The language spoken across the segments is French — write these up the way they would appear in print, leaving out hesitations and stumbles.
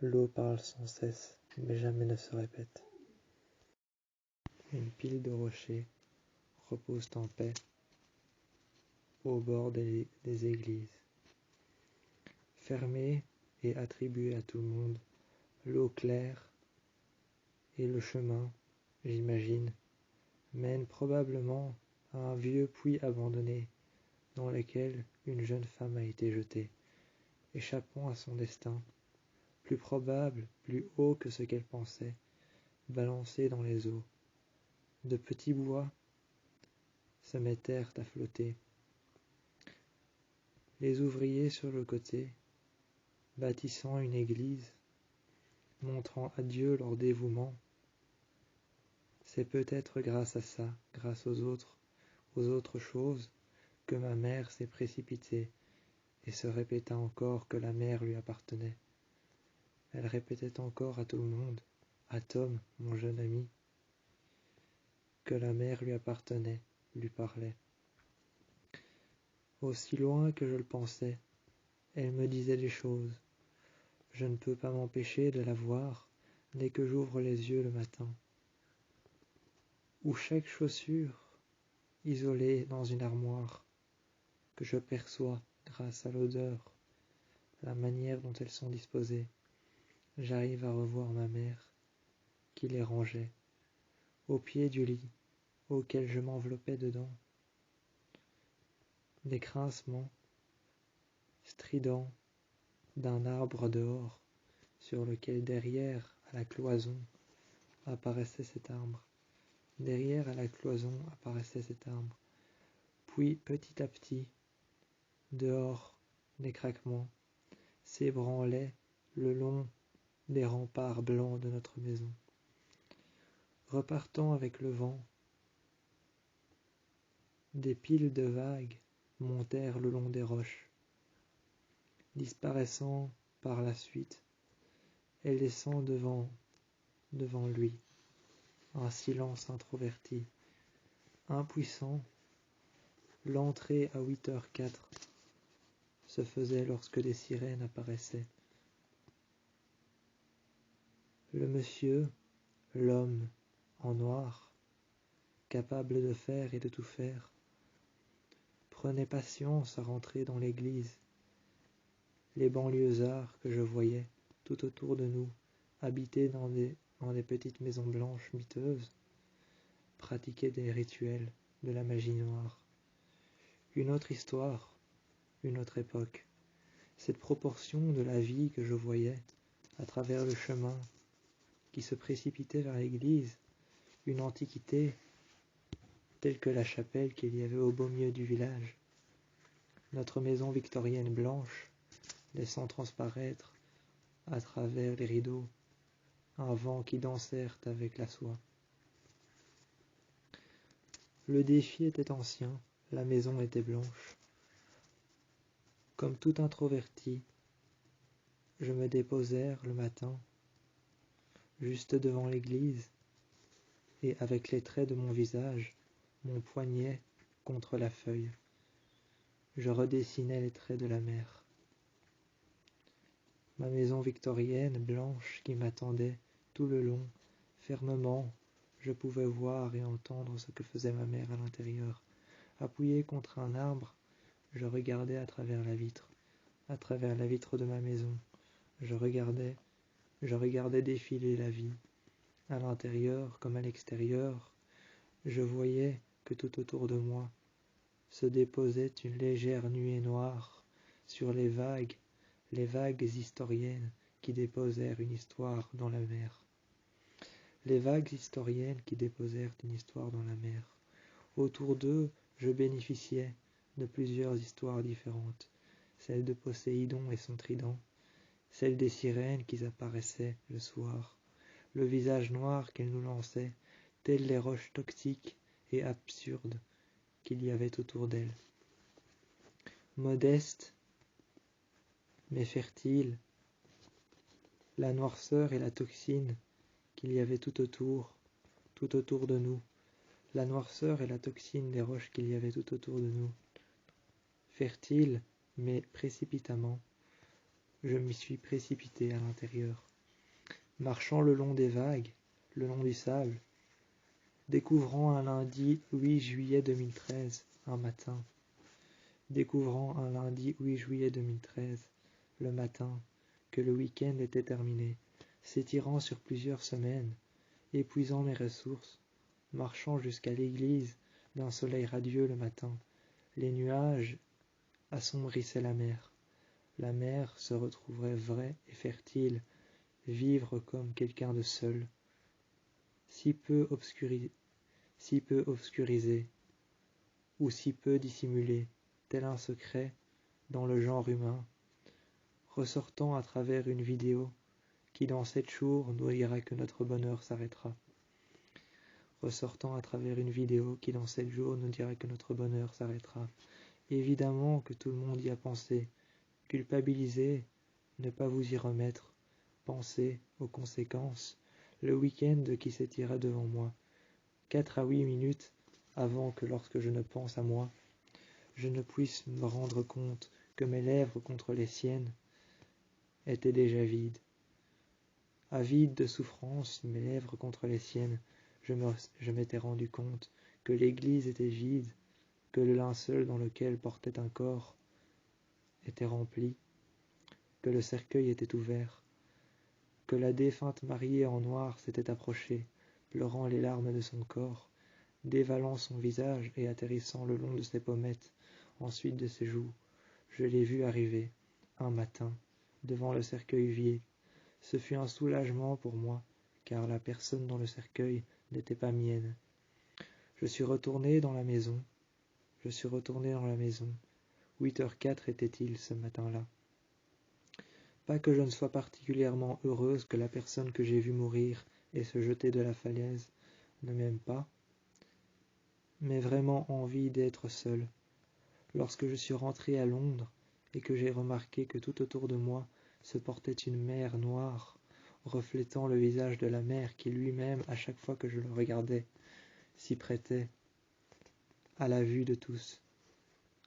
L'eau parle sans cesse, mais jamais ne se répète. Une pile de rochers repose en paix au bord des églises. Fermée et attribuée à tout le monde, l'eau claire et le chemin, j'imagine, mènent probablement à un vieux puits abandonné dans lequel une jeune femme a été jetée, échappant à son destin, plus probable, plus haut que ce qu'elle pensait, balancée dans les eaux. De petits bois se mettèrent à flotter. Les ouvriers sur le côté, bâtissant une église, montrant à Dieu leur dévouement. C'est peut-être grâce à ça, grâce aux autres choses, que ma mère s'est précipitée et se répéta encore que la mer lui appartenait. Elle répétait encore à tout le monde, à Tom, mon jeune ami, que la mer lui appartenait, lui parlait. Aussi loin que je le pensais, elle me disait des choses. Je ne peux pas m'empêcher de la voir dès que j'ouvre les yeux le matin. Ou chaque chaussure, isolée dans une armoire, que je perçois grâce à l'odeur, la manière dont elles sont disposées. J'arrive à revoir ma mère qui les rangeait, au pied du lit auquel je m'enveloppais dedans. Des grincements stridents d'un arbre dehors sur lequel derrière à la cloison apparaissait cet arbre. Derrière à la cloison apparaissait cet arbre. Puis petit à petit, dehors, des craquements s'ébranlaient le long des remparts blancs de notre maison. Repartant avec le vent, des piles de vagues montèrent le long des roches, disparaissant par la suite et laissant devant lui un silence introverti, impuissant. L'entrée à 8h04 se faisait lorsque des sirènes apparaissaient. Le monsieur, l'homme en noir, capable de faire et de tout faire, prenait patience à rentrer dans l'église. Les banlieusards que je voyais tout autour de nous, habités dans des petites maisons blanches miteuses, pratiquaient des rituels de la magie noire. Une autre histoire, une autre époque. Cette proportion de la vie que je voyais à travers le chemin qui se précipitait vers l'église, une antiquité telle que la chapelle qu'il y avait au beau milieu du village, notre maison victorienne blanche, laissant transparaître à travers les rideaux un vent qui dansèrent avec la soie. Le défi était ancien, la maison était blanche. Comme tout introverti, je me déposèrent le matin, juste devant l'église, et avec les traits de mon visage, mon poignet contre la feuille, je redessinais les traits de la mer. Ma maison victorienne blanche qui m'attendait tout le long, fermement, je pouvais voir et entendre ce que faisait ma mère à l'intérieur. Appuyé contre un arbre, je regardais à travers la vitre de ma maison. Je regardais défiler la vie. À l'intérieur comme à l'extérieur, je voyais que tout autour de moi se déposait une légère nuée noire sur les vagues historiennes qui déposèrent une histoire dans la mer. Les vagues historiennes qui déposèrent une histoire dans la mer. Autour d'eux, je bénéficiais de plusieurs histoires différentes, celle de Poséidon et son trident, celle des sirènes qui apparaissaient le soir, le visage noir qu'elles nous lançaient, telles les roches toxiques et absurdes qu'il y avait autour d'elles. Modeste, mais fertile, la noirceur et la toxine qu'il y avait tout autour de nous, la noirceur et la toxine des roches qu'il y avait tout autour de nous. Fertile, mais précipitamment, je m'y suis précipité à l'intérieur. Marchant le long des vagues, le long du sable, découvrant un lundi 8 juillet 2013, un matin, découvrant un lundi 8 juillet 2013, le matin, que le week-end était terminé, s'étirant sur plusieurs semaines, épuisant mes ressources, marchant jusqu'à l'église d'un soleil radieux le matin, les nuages assombrissaient la mer. La mer se retrouverait vraie et fertile, vivre comme quelqu'un de seul, si peu obscurisé, ou si peu dissimulé, tel un secret dans le genre humain, ressortant à travers une vidéo qui dans 7 jours nous dira que notre bonheur s'arrêtera. Ressortant à travers une vidéo qui dans 7 jours nous dira que notre bonheur s'arrêtera. Évidemment que tout le monde y a pensé. Culpabiliser, ne pas vous y remettre, penser aux conséquences, le week-end qui s'étira devant moi, 4 à 8 minutes avant que lorsque je ne pense à moi, je ne puisse me rendre compte que mes lèvres contre les siennes étaient déjà vides. Avide de souffrance, mes lèvres contre les siennes, je m'étais rendu compte que l'église était vide, que le linceul dans lequel portait un corps était rempli, que le cercueil était ouvert, que la défunte mariée en noir s'était approchée, pleurant les larmes de son corps, dévalant son visage et atterrissant le long de ses pommettes, ensuite de ses joues. Je l'ai vue arriver, un matin, devant le cercueil vide. Ce fut un soulagement pour moi, car la personne dans le cercueil n'était pas mienne. Je suis retourné dans la maison. 8h04 était-il ce matin-là. Pas que je ne sois particulièrement heureuse que la personne que j'ai vue mourir et se jeter de la falaise ne m'aime pas, mais vraiment envie d'être seule. Lorsque je suis rentré à Londres et que j'ai remarqué que tout autour de moi se portait une mer noire, reflétant le visage de la mer qui lui-même, à chaque fois que je le regardais, s'y prêtait à la vue de tous.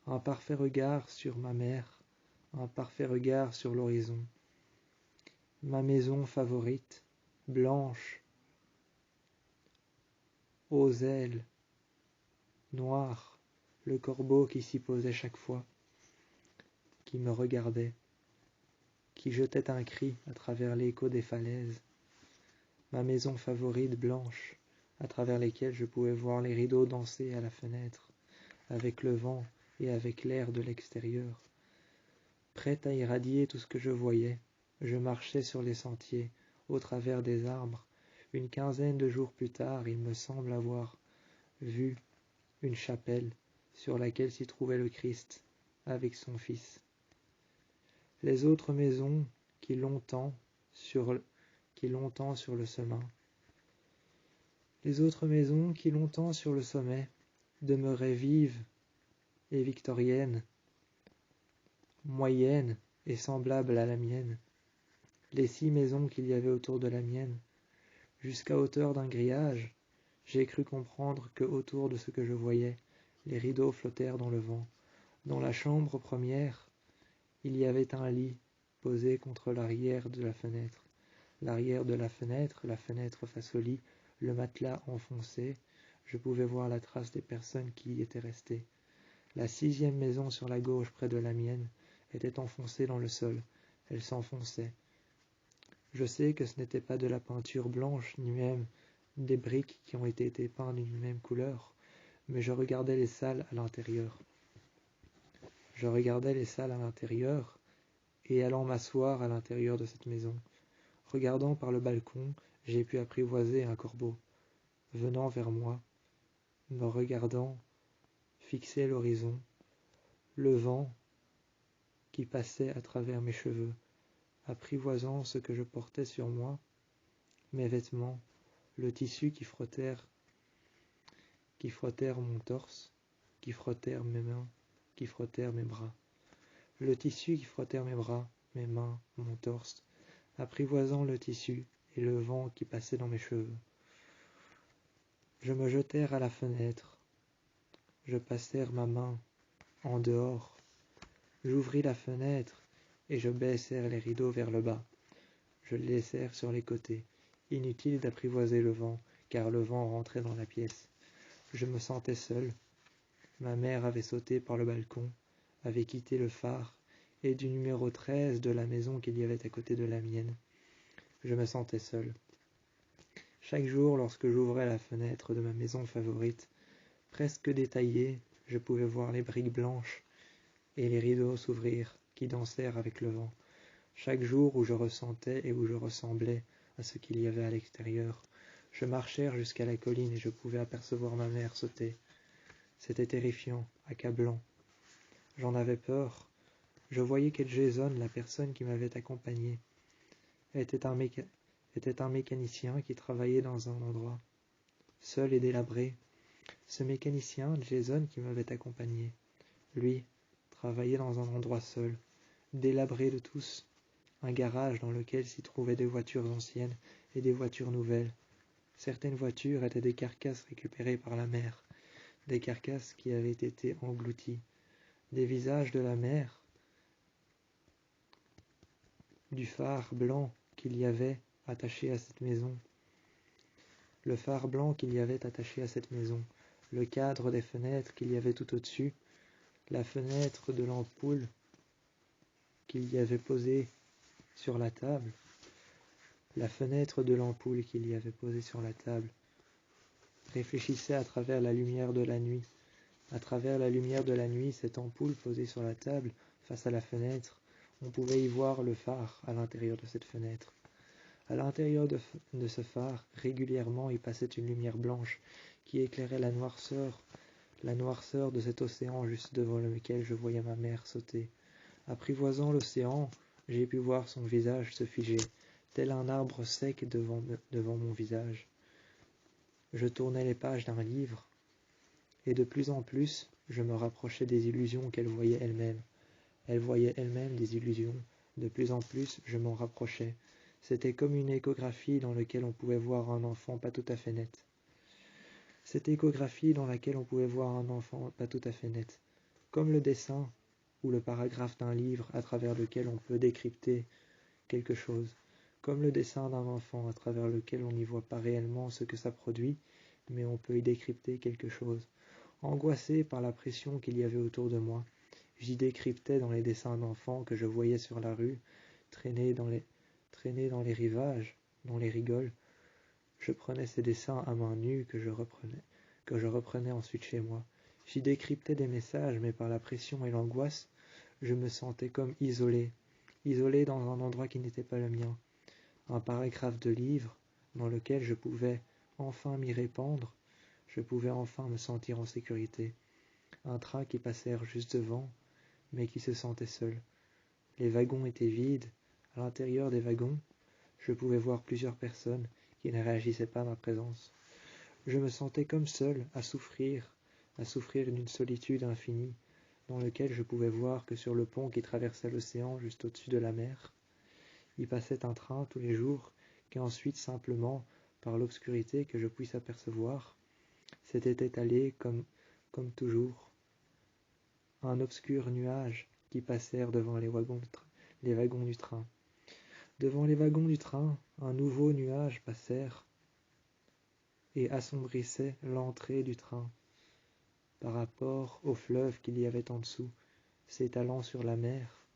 Un parfait regard sur ma mer, un parfait regard sur l'horizon. Ma maison favorite, blanche, aux ailes noires, le corbeau qui s'y posait chaque fois, qui me regardait, qui jetait un cri à travers l'écho des falaises. Ma maison favorite blanche, à travers lesquelles je pouvais voir les rideaux danser à la fenêtre, avec le vent et avec l'air de l'extérieur. Prête à irradier tout ce que je voyais, je marchais sur les sentiers, au travers des arbres. Une quinzaine de jours plus tard, il me semble avoir vu une chapelle sur laquelle s'y trouvait le Christ avec son Fils. Les autres maisons qui longtemps sur le chemin, les autres maisons qui longtemps sur le sommet demeuraient vives et victoriennes, moyennes et semblables à la mienne. Les 6 maisons qu'il y avait autour de la mienne, jusqu'à hauteur d'un grillage, j'ai cru comprendre que autour de ce que je voyais, les rideaux flottèrent dans le vent. Dans la chambre première, il y avait un lit posé contre l'arrière de la fenêtre. L'arrière de la fenêtre face au lit, le matelas enfoncé, je pouvais voir la trace des personnes qui y étaient restées. La 6e maison sur la gauche près de la mienne était enfoncée dans le sol. Elle s'enfonçait. Je sais que ce n'était pas de la peinture blanche, ni même des briques qui ont été peintes d'une même couleur, mais je regardais les salles à l'intérieur. Et allant m'asseoir à l'intérieur de cette maison. Regardant par le balcon, j'ai pu apprivoiser un corbeau, venant vers moi, me regardant, fixer l'horizon, le vent qui passait à travers mes cheveux, apprivoisant ce que je portais sur moi, mes vêtements, le tissu qui frottèrent mon torse, qui frottèrent mes mains, qui frottèrent mes bras. Le tissu qui frottèrent mes bras, mes mains, mon torse, apprivoisant le tissu et le vent qui passait dans mes cheveux. Je me jetèrent à la fenêtre, je passèrent ma main en dehors, j'ouvris la fenêtre et je baissèrent les rideaux vers le bas. Je les laissèrent sur les côtés. Inutile d'apprivoiser le vent, car le vent rentrait dans la pièce. Je me sentais seul. Ma mère avait sauté par le balcon, avait quitté le phare, et du numéro 13 de la maison qu'il y avait à côté de la mienne. Je me sentais seul. Chaque jour, lorsque j'ouvrais la fenêtre de ma maison favorite, presque détaillée, je pouvais voir les briques blanches et les rideaux s'ouvrir, qui dansèrent avec le vent. Chaque jour où je ressentais et où je ressemblais à ce qu'il y avait à l'extérieur, je marchais jusqu'à la colline et je pouvais apercevoir ma mère sauter. C'était terrifiant, accablant. J'en avais peur. Je voyais qu'Ed Jason, la personne qui m'avait accompagné, était un mécanicien qui travaillait dans un endroit seul et délabré. Ce mécanicien, Jason, qui m'avait accompagné, lui, travaillait dans un endroit seul, délabré de tous, un garage dans lequel s'y trouvaient des voitures anciennes et des voitures nouvelles. Certaines voitures étaient des carcasses récupérées par la mer, des carcasses qui avaient été englouties, des visages de la mer, du phare blanc qu'il y avait attaché à cette maison, le phare blanc qu'il y avait attaché à cette maison, le cadre des fenêtres qu'il y avait tout au-dessus, la fenêtre de l'ampoule qu'il y avait posée sur la table, la fenêtre de l'ampoule qu'il y avait posée sur la table, réfléchissait à travers la lumière de la nuit. À travers la lumière de la nuit, cette ampoule posée sur la table, face à la fenêtre, on pouvait y voir le phare à l'intérieur de cette fenêtre. À l'intérieur de ce phare, régulièrement, il passait une lumière blanche qui éclairait la noirceur de cet océan juste devant lequel je voyais ma mère sauter. Apprivoisant l'océan, j'ai pu voir son visage se figer, tel un arbre sec devant mon visage. Je tournais les pages d'un livre, et de plus en plus, je me rapprochais des illusions qu'elle voyait elle-même. Elle voyait elle-même des illusions. De plus en plus, je m'en rapprochais. C'était comme une échographie dans laquelle on pouvait voir un enfant pas tout à fait net. Cette échographie dans laquelle on pouvait voir un enfant pas tout à fait net. Comme le dessin ou le paragraphe d'un livre à travers lequel on peut décrypter quelque chose. Comme le dessin d'un enfant à travers lequel on n'y voit pas réellement ce que ça produit, mais on peut y décrypter quelque chose. Angoissé par la pression qu'il y avait autour de moi, j'y décryptais dans les dessins d'enfants que je voyais sur la rue, traîner dans les rivages, dans les rigoles. Je prenais ces dessins à main nue que je reprenais ensuite chez moi. J'y décryptais des messages, mais par la pression et l'angoisse, je me sentais comme isolé dans un endroit qui n'était pas le mien. Un paragraphe de livre dans lequel je pouvais enfin m'y répandre, je pouvais enfin me sentir en sécurité. Un train qui passait juste devant, mais qui se sentait seul. Les wagons étaient vides. À l'intérieur des wagons, je pouvais voir plusieurs personnes qui ne réagissaient pas à ma présence. Je me sentais comme seul, à souffrir d'une solitude infinie, dans lequel je pouvais voir que sur le pont qui traversait l'océan juste au-dessus de la mer, il passait un train tous les jours, qui ensuite simplement, par l'obscurité que je puisse apercevoir, s'était étalé comme toujours, un obscur nuage qui passèrent devant les wagons du train. Devant les wagons du train, un nouveau nuage passèrent et assombrissait l'entrée du train par rapport au fleuve qu'il y avait en dessous, s'étalant sur la mer,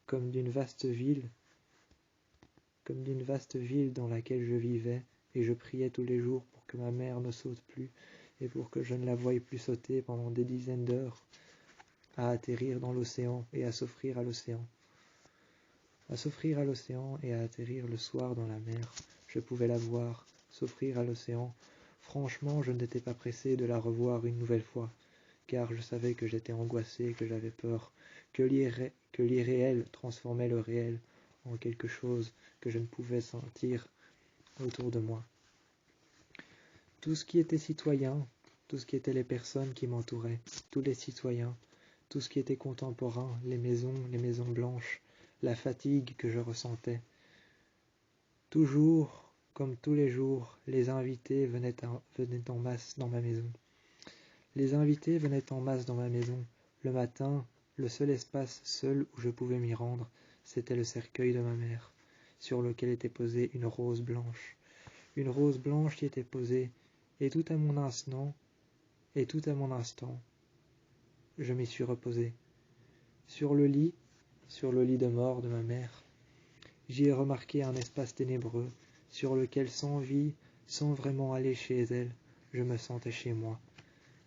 comme d'une vaste ville dans laquelle je vivais, et je priais tous les jours pour que ma mère ne saute plus, et pour que je ne la voie plus sauter pendant des dizaines d'heures, à atterrir dans l'océan et à s'offrir à l'océan. À s'offrir à l'océan et à atterrir le soir dans la mer. Je pouvais la voir, s'offrir à l'océan. Franchement, je n'étais pas pressé de la revoir une nouvelle fois, car je savais que j'étais angoissé, que j'avais peur, que l'irréel transformait le réel en quelque chose que je ne pouvais sentir autour de moi. Tout ce qui était citoyen, tout ce qui était les personnes qui m'entouraient, tous les citoyens, tout ce qui était contemporain, les maisons blanches, la fatigue que je ressentais. Toujours, comme tous les jours, les invités venaient en masse dans ma maison. Les invités venaient en masse dans ma maison. Le matin, le seul espace seul où je pouvais m'y rendre, C'était le cercueil de ma mère, sur lequel était posée une rose blanche. Une rose blanche qui était posée, et tout à mon instant, je m'y suis reposé. Sur le lit de mort de ma mère, j'y ai remarqué un espace ténébreux, sur lequel, sans vie, sans vraiment aller chez elle, je me sentais chez moi.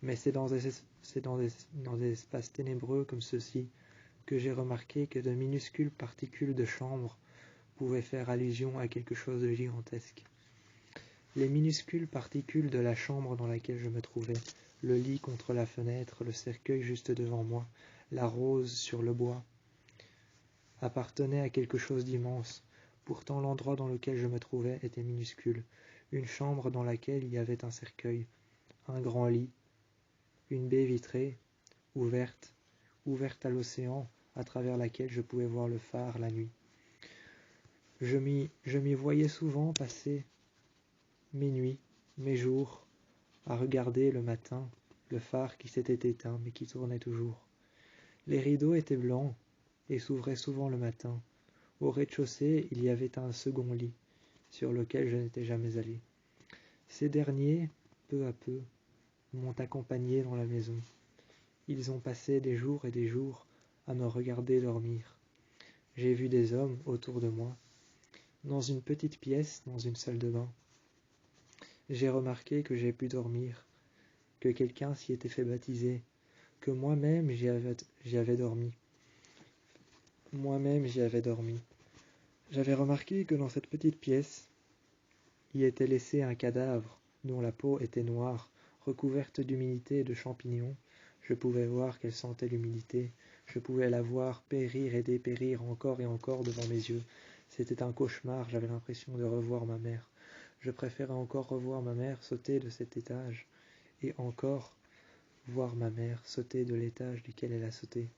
Mais c'est dans des espaces ténébreux comme ceux-ci que j'ai remarqué que de minuscules particules de chambre pouvaient faire allusion à quelque chose de gigantesque. Les minuscules particules de la chambre dans laquelle je me trouvais, le lit contre la fenêtre, le cercueil juste devant moi, la rose sur le bois, appartenaient à quelque chose d'immense. Pourtant l'endroit dans lequel je me trouvais était minuscule, une chambre dans laquelle il y avait un cercueil, un grand lit, une baie vitrée, ouverte à l'océan, à travers laquelle je pouvais voir le phare la nuit. Je m'y voyais souvent passer mes nuits, mes jours, à regarder le matin le phare qui s'était éteint mais qui tournait toujours. Les rideaux étaient blancs et s'ouvraient souvent le matin. Au rez-de-chaussée, il y avait un second lit, sur lequel je n'étais jamais allé. Ces derniers, peu à peu, m'ont accompagné dans la maison. Ils ont passé des jours et des jours à me regarder dormir. J'ai vu des hommes autour de moi, dans une petite pièce, dans une salle de bain. J'ai remarqué que j'ai pu dormir, que quelqu'un s'y était fait baptiser, que moi-même j'y avais dormi. J'avais remarqué que dans cette petite pièce, y était laissé un cadavre dont la peau était noire, recouverte d'humidité et de champignons. Je pouvais voir qu'elle sentait l'humidité. Je pouvais la voir périr et dépérir encore et encore devant mes yeux. C'était un cauchemar, j'avais l'impression de revoir ma mère. Je préférais encore revoir ma mère sauter de cet étage, et encore voir ma mère sauter de l'étage duquel elle a sauté.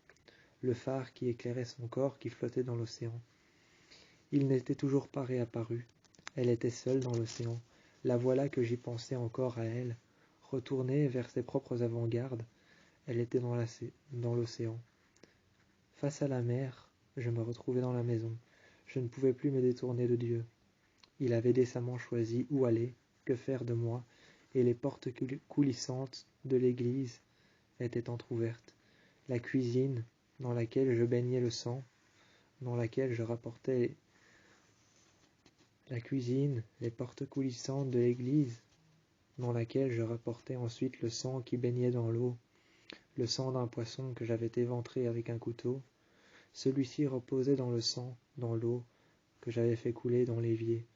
Le phare qui éclairait son corps qui flottait dans l'océan. Il n'était toujours pas réapparu. Elle était seule dans l'océan. La voilà que j'y pensais encore à elle. Retournée vers ses propres avant-gardes, elle était dans l'océan. Face à la mer, je me retrouvais dans la maison. Je ne pouvais plus me détourner de Dieu. Il avait décemment choisi où aller, que faire de moi, et les portes coulissantes de l'église étaient entr'ouvertes. La cuisine, dans laquelle je baignais le sang, dans laquelle je rapportais les portes coulissantes de l'église, dans laquelle je rapportais ensuite le sang qui baignait dans l'eau, le sang d'un poisson que j'avais éventré avec un couteau. Celui-ci reposait dans le sang, dans l'eau que j'avais fait couler dans l'évier.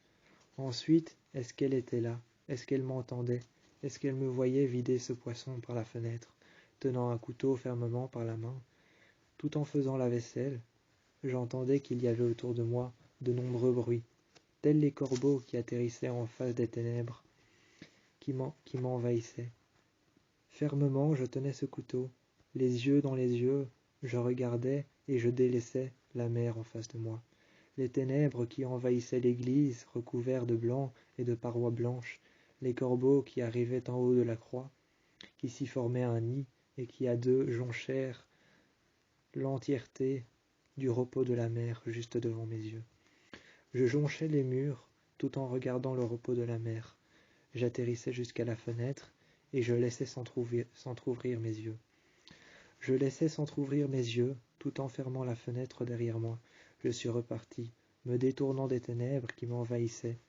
Ensuite, est-ce qu'elle était là? Est-ce qu'elle m'entendait? Est-ce qu'elle me voyait vider ce poisson par la fenêtre, tenant un couteau fermement par la main? Tout en faisant la vaisselle, j'entendais qu'il y avait autour de moi de nombreux bruits, tels les corbeaux qui atterrissaient en face des ténèbres, qui m'envahissaient. Fermement, je tenais ce couteau, les yeux dans les yeux, je regardais et je délaissais la mer en face de moi. Les ténèbres qui envahissaient l'église, recouverts de blanc et de parois blanches, les corbeaux qui arrivaient en haut de la croix, qui s'y formaient un nid et qui à deux jonchèrent l'entièreté du repos de la mer juste devant mes yeux. Je jonchais les murs tout en regardant le repos de la mer. J'atterrissais jusqu'à la fenêtre et je laissais s'entr'ouvrir mes yeux. Je laissais s'entr'ouvrir mes yeux tout en fermant la fenêtre derrière moi. Je suis reparti, me détournant des ténèbres qui m'envahissaient.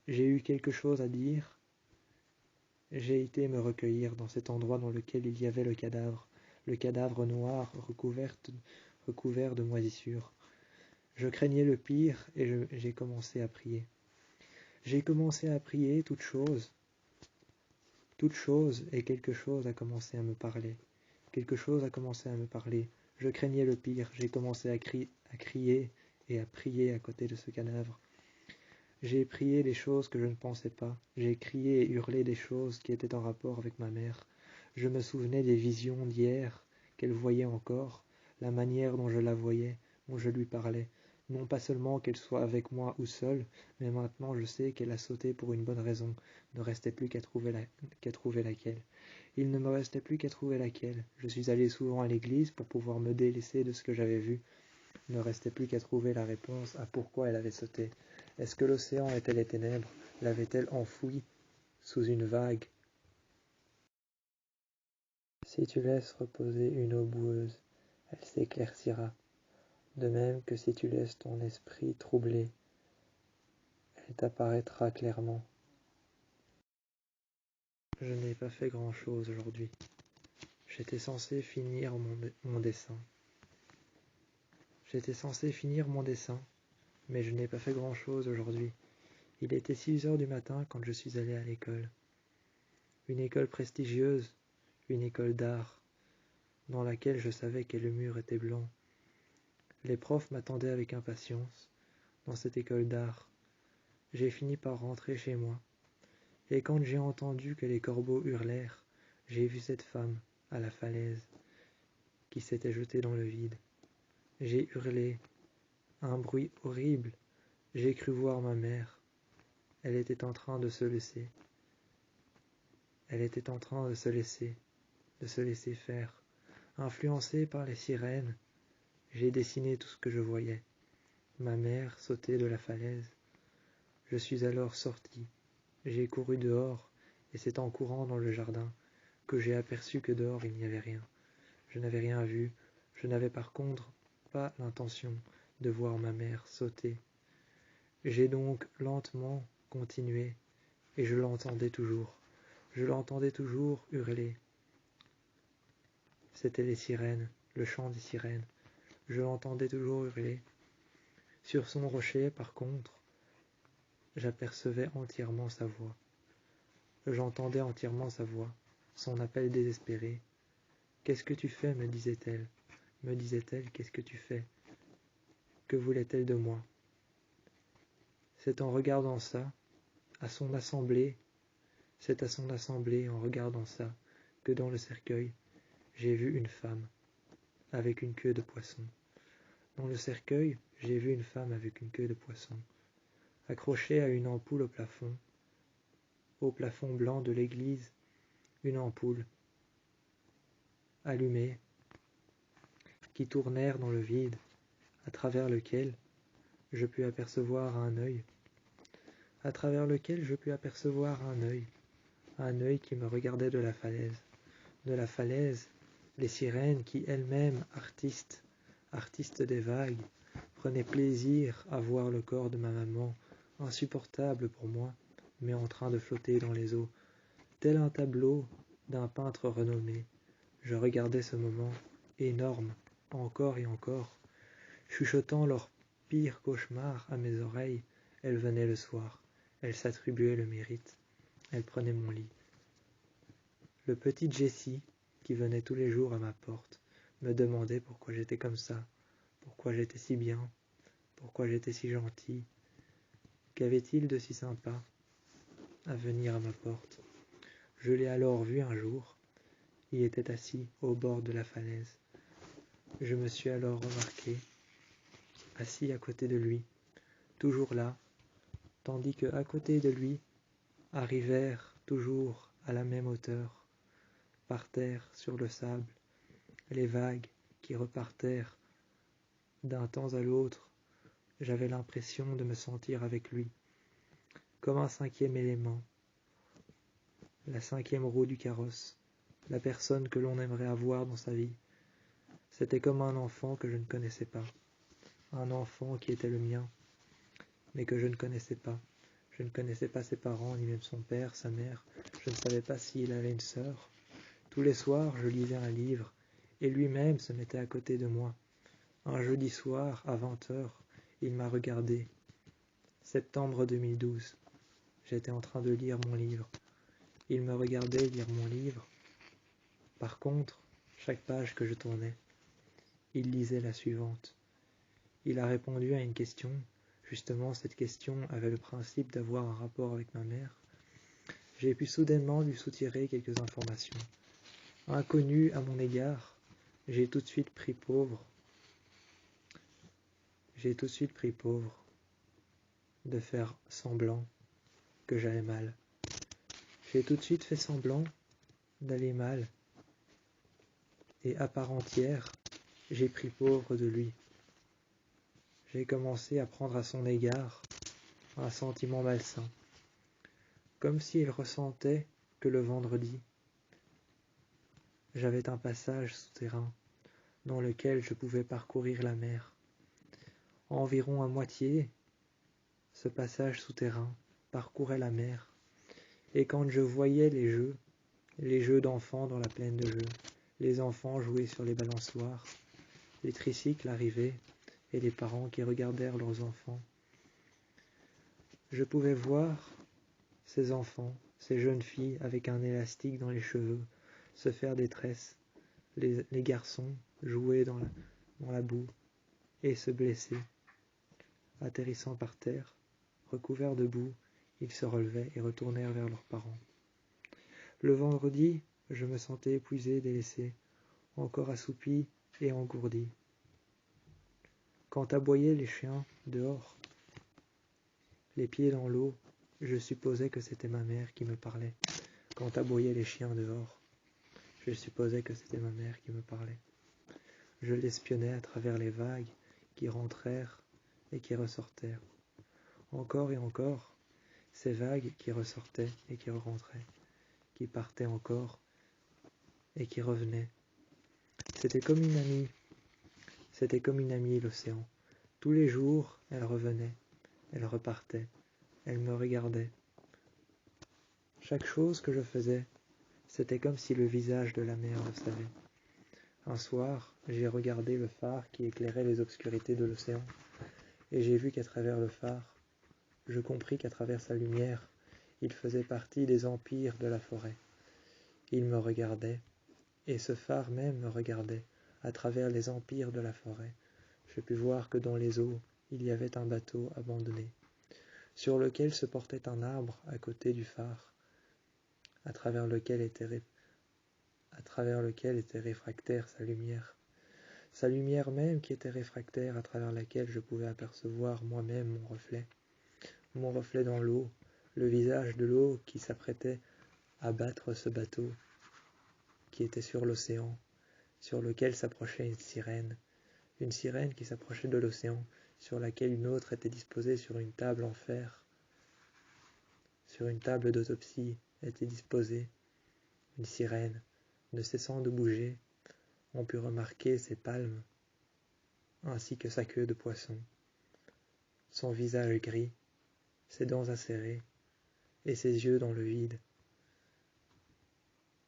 J'ai eu quelque chose à dire. J'ai été me recueillir dans cet endroit dans lequel il y avait le cadavre noir recouvert de moisissures. Je craignais le pire et j'ai commencé à prier. J'ai commencé à prier toute chose et quelque chose a commencé à me parler. Quelque chose a commencé à me parler. Je craignais le pire, j'ai commencé à crier et à prier à côté de ce cadavre. J'ai prié des choses que je ne pensais pas. J'ai crié et hurlé des choses qui étaient en rapport avec ma mère. Je me souvenais des visions d'hier qu'elle voyait encore, la manière dont je la voyais, dont je lui parlais. Non pas seulement qu'elle soit avec moi ou seule, mais maintenant je sais qu'elle a sauté pour une bonne raison. Il ne restait plus qu'à trouver laquelle. Il ne me restait plus qu'à trouver laquelle. Je suis allé souvent à l'église pour pouvoir me délaisser de ce que j'avais vu. Il ne restait plus qu'à trouver la réponse à pourquoi elle avait sauté. Est-ce que l'océan était les ténèbres? L'avait-elle enfouie sous une vague? Si tu laisses reposer une eau boueuse, elle s'éclaircira. De même que si tu laisses ton esprit troublé, elle t'apparaîtra clairement. Je n'ai pas fait grand-chose aujourd'hui. J'étais censé finir mon dessin. Mais je n'ai pas fait grand-chose aujourd'hui. Il était 6 heures du matin quand je suis allé à l'école. Une école prestigieuse, une école d'art, dans laquelle je savais que le mur était blanc. Les profs m'attendaient avec impatience dans cette école d'art. J'ai fini par rentrer chez moi. Et quand j'ai entendu que les corbeaux hurlèrent, j'ai vu cette femme, à la falaise, qui s'était jetée dans le vide. J'ai hurlé, un bruit horrible. J'ai cru voir ma mère. Elle était en train de se laisser. De se laisser faire. Influencée par les sirènes, j'ai dessiné tout ce que je voyais. Ma mère sautait de la falaise. Je suis alors sorti. J'ai couru dehors, et c'est en courant dans le jardin que j'ai aperçu que dehors il n'y avait rien. Je n'avais rien vu. Je n'avais par contre pas l'intention de voir ma mère sauter. J'ai donc lentement continué, et je l'entendais toujours. Je l'entendais toujours hurler. C'était les sirènes, le chant des sirènes. Je l'entendais toujours hurler. Sur son rocher, par contre, j'apercevais entièrement sa voix. J'entendais entièrement sa voix, son appel désespéré. « Qu'est-ce que tu fais ?» me disait-elle. Me disait-elle, « Qu'est-ce que tu fais ?» Que voulait-elle de moi? C'est en regardant ça, c'est à son assemblée, en regardant ça, que dans le cercueil, j'ai vu une femme avec une queue de poisson. Dans le cercueil, j'ai vu une femme avec une queue de poisson, accrochée à une ampoule au plafond blanc de l'église, une ampoule allumée, qui tournèrent dans le vide, à travers lequel je pus apercevoir un œil, un œil qui me regardait de la falaise. De la falaise, les sirènes qui elles-mêmes, artistes des vagues, prenaient plaisir à voir le corps de ma maman, insupportable pour moi, mais en train de flotter dans les eaux, tel un tableau d'un peintre renommé. Je regardais ce moment, énorme, encore et encore, chuchotant leurs pires cauchemars à mes oreilles. Elles venaient le soir, elles s'attribuaient le mérite, elles prenaient mon lit. Le petit Jessie, qui venait tous les jours à ma porte, me demandait pourquoi j'étais comme ça, pourquoi j'étais si bien, pourquoi j'étais si gentil. Qu'avait-il de si sympa à venir à ma porte? Je l'ai alors vu un jour. Il était assis au bord de la falaise. Je me suis alors remarqué, assis à côté de lui, toujours là, tandis que à côté de lui arrivèrent toujours à la même hauteur, par terre sur le sable, les vagues qui repartèrent d'un temps à l'autre. J'avais l'impression de me sentir avec lui, comme un cinquième élément, la cinquième roue du carrosse, la personne que l'on aimerait avoir dans sa vie. C'était comme un enfant que je ne connaissais pas, un enfant qui était le mien, mais que je ne connaissais pas. Je ne connaissais pas ses parents, ni même son père, sa mère. Je ne savais pas s'il avait une sœur. Tous les soirs, je lisais un livre, et lui-même se mettait à côté de moi. Un jeudi soir, à 20h, il m'a regardé. Septembre 2012. J'étais en train de lire mon livre. Il me regardait lire mon livre. Par contre, chaque page que je tournais, il lisait la suivante. Il a répondu à une question. Justement, cette question avait le principe d'avoir un rapport avec ma mère. J'ai pu soudainement lui soutirer quelques informations. Inconnues à mon égard, j'ai tout de suite pris pauvre de faire semblant que j'allais mal. J'ai tout de suite fait semblant d'aller mal, et à part entière, j'ai pris pauvre de lui. j'ai commencé à prendre à son égard un sentiment malsain, comme s'il ressentait que le vendredi, j'avais un passage souterrain dans lequel je pouvais parcourir la mer. Environ à moitié, ce passage souterrain parcourait la mer, et quand je voyais les jeux d'enfants dans la plaine de jeux, les enfants jouer sur les balançoires, les tricycles arriver, et les parents qui regardèrent leurs enfants, je pouvais voir ces enfants, ces jeunes filles avec un élastique dans les cheveux, se faire des tresses, les garçons jouer dans la boue et se blesser. Atterrissant par terre, recouverts de boue, ils se relevaient et retournèrent vers leurs parents. Le vendredi, je me sentais épuisé, délaissé, encore assoupi et engourdi. Quand aboyaient les chiens dehors, les pieds dans l'eau, je supposais que c'était ma mère qui me parlait. Quand aboyaient les chiens dehors, je supposais que c'était ma mère qui me parlait. Je l'espionnais à travers les vagues qui rentrèrent et qui ressortèrent. Encore et encore, ces vagues qui ressortaient et qui rentraient, qui partaient encore et qui revenaient. C'était comme une amie, l'océan. Tous les jours, elle revenait, elle repartait, elle me regardait. Chaque chose que je faisais, c'était comme si le visage de la mer le savait. Un soir, j'ai regardé le phare qui éclairait les obscurités de l'océan, et j'ai vu qu'à travers le phare, je compris qu'à travers sa lumière, il faisait partie des empires de la forêt. Il me regardait, et ce phare même me regardait, à travers les empires de la forêt. Je pus voir que dans les eaux, il y avait un bateau abandonné, sur lequel se portait un arbre à côté du phare, à travers lequel était réfractaire sa lumière même qui était réfractaire, à travers laquelle je pouvais apercevoir moi-même mon reflet dans l'eau, le visage de l'eau qui s'apprêtait à battre ce bateau qui était sur l'océan, sur lequel s'approchait une sirène qui s'approchait de l'océan, sur laquelle une autre était disposée sur une table en fer, sur une table d'autopsie était disposée une sirène, ne cessant de bouger. On put remarquer ses palmes, ainsi que sa queue de poisson, son visage gris, ses dents acérées, et ses yeux dans le vide.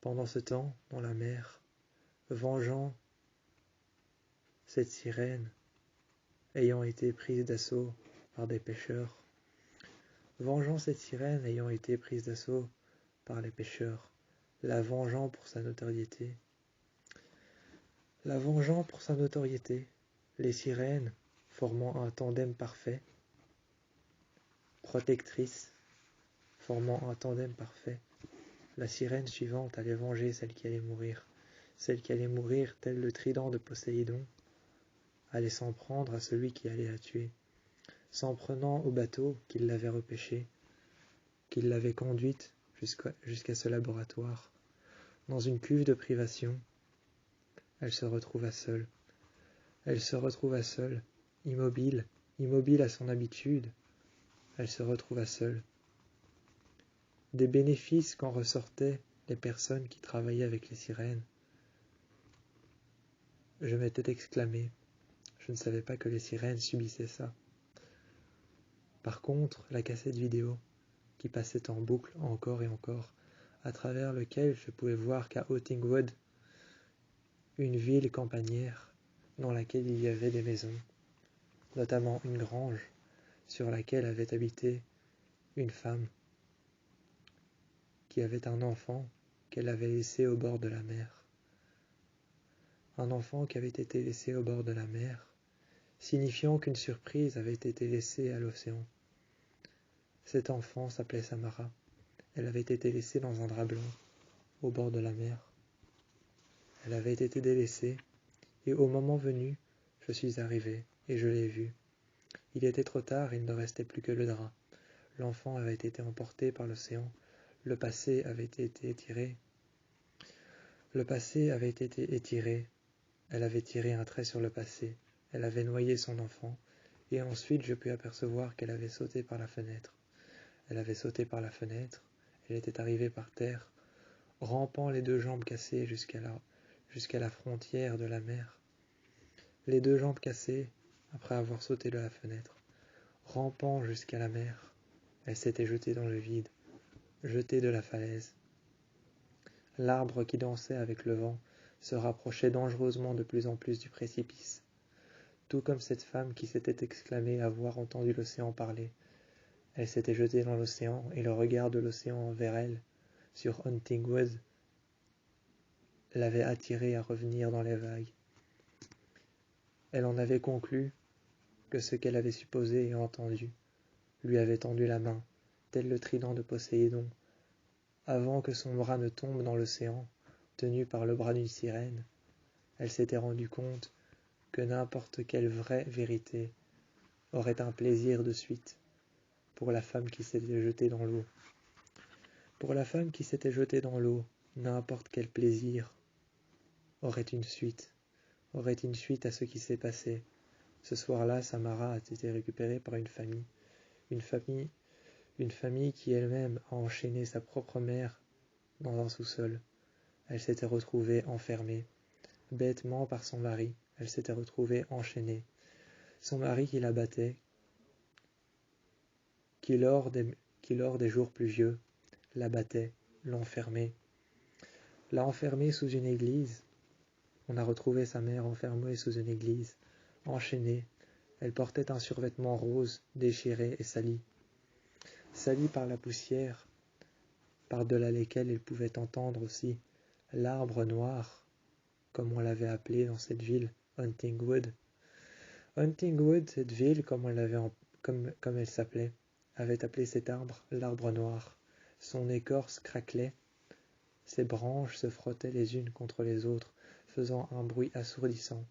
Pendant ce temps, dans la mer, vengeant cette sirène ayant été prise d'assaut par des pêcheurs, la vengeant pour sa notoriété, les sirènes formant un tandem parfait, protectrice formant un tandem parfait, la sirène suivante allait venger celle qui allait mourir tel le trident de Poséidon, allait s'en prendre à celui qui allait la tuer, s'en prenant au bateau qui l'avait repêchée, qui l'avait conduite jusqu'à ce laboratoire. Dans une cuve de privation, elle se retrouva seule, immobile à son habitude, elle se retrouva seule. Des bénéfices qu'en ressortaient les personnes qui travaillaient avec les sirènes. Je m'étais exclamé, je ne savais pas que les sirènes subissaient ça. Par contre, la cassette vidéo, qui passait en boucle encore et encore, à travers lequel je pouvais voir qu'à Ottingwood, une ville campagnière dans laquelle il y avait des maisons, notamment une grange sur laquelle avait habité une femme qui avait un enfant qu'elle avait laissé au bord de la mer. Un enfant qui avait été laissé au bord de la mer, signifiant qu'une surprise avait été laissée à l'océan. Cet enfant s'appelait Samara. Elle avait été laissée dans un drap blanc, au bord de la mer. Elle avait été délaissée, et au moment venu, je suis arrivé, et je l'ai vue. Il était trop tard, il ne restait plus que le drap. L'enfant avait été emporté par l'océan. Le passé avait été étiré. Elle avait tiré un trait sur le passé. Elle avait noyé son enfant, et ensuite je pus apercevoir qu'elle avait sauté par la fenêtre. Elle avait sauté par la fenêtre, elle était arrivée par terre, rampant les deux jambes cassées jusqu'à la frontière de la mer. Les deux jambes cassées, après avoir sauté de la fenêtre, rampant jusqu'à la mer, elle s'était jetée dans le vide, jetée de la falaise. L'arbre qui dansait avec le vent se rapprochait dangereusement de plus en plus du précipice, tout comme cette femme qui s'était exclamée avoir entendu l'océan parler. Elle s'était jetée dans l'océan, et le regard de l'océan vers elle, sur Huntingwood, l'avait attirée à revenir dans les vagues. Elle en avait conclu que ce qu'elle avait supposé et entendu lui avait tendu la main, tel le trident de Poséidon, avant que son bras ne tombe dans l'océan, tenu par le bras d'une sirène. Elle s'était rendue compte que n'importe quelle vraie vérité aurait un plaisir de suite pour la femme qui s'était jetée dans l'eau. Pour la femme qui s'était jetée dans l'eau, n'importe quel plaisir aurait une suite à ce qui s'est passé. Ce soir-là, Samara a été récupérée par une famille qui elle-même a enchaîné sa propre mère dans un sous-sol. Elle s'était retrouvée enfermée, bêtement par son mari, elle s'était retrouvée enchaînée. Son mari qui la battait, qui lors des jours pluvieux, la battait, l'enfermait. L'a enfermée sous une église. On a retrouvé sa mère enfermée sous une église, enchaînée. Elle portait un survêtement rose, déchiré et sali par la poussière, par-delà lesquelles elle pouvait entendre aussi l'arbre noir, comme on l'avait appelé dans cette ville, Huntingwood. Huntingwood, cette ville, comme elle s'appelait, avait appelé cet arbre l'arbre noir. Son écorce craquelait, ses branches se frottaient les unes contre les autres, faisant un bruit assourdissant.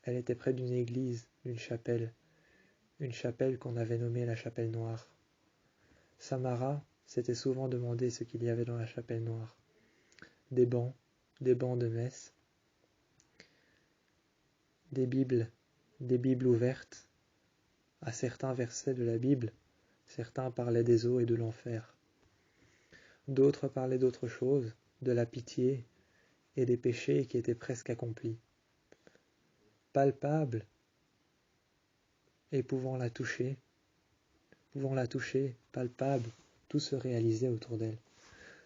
Elle était près d'une église, d'une chapelle, une chapelle qu'on avait nommée la chapelle noire. Samara s'était souvent demandé ce qu'il y avait dans la chapelle noire. Des bancs de messe, des Bibles ouvertes. À certains versets de la Bible, certains parlaient des eaux et de l'enfer. D'autres parlaient d'autre chose, de la pitié et des péchés qui étaient presque accomplis. Palpable, et pouvant la toucher, palpable, tout se réalisait autour d'elle.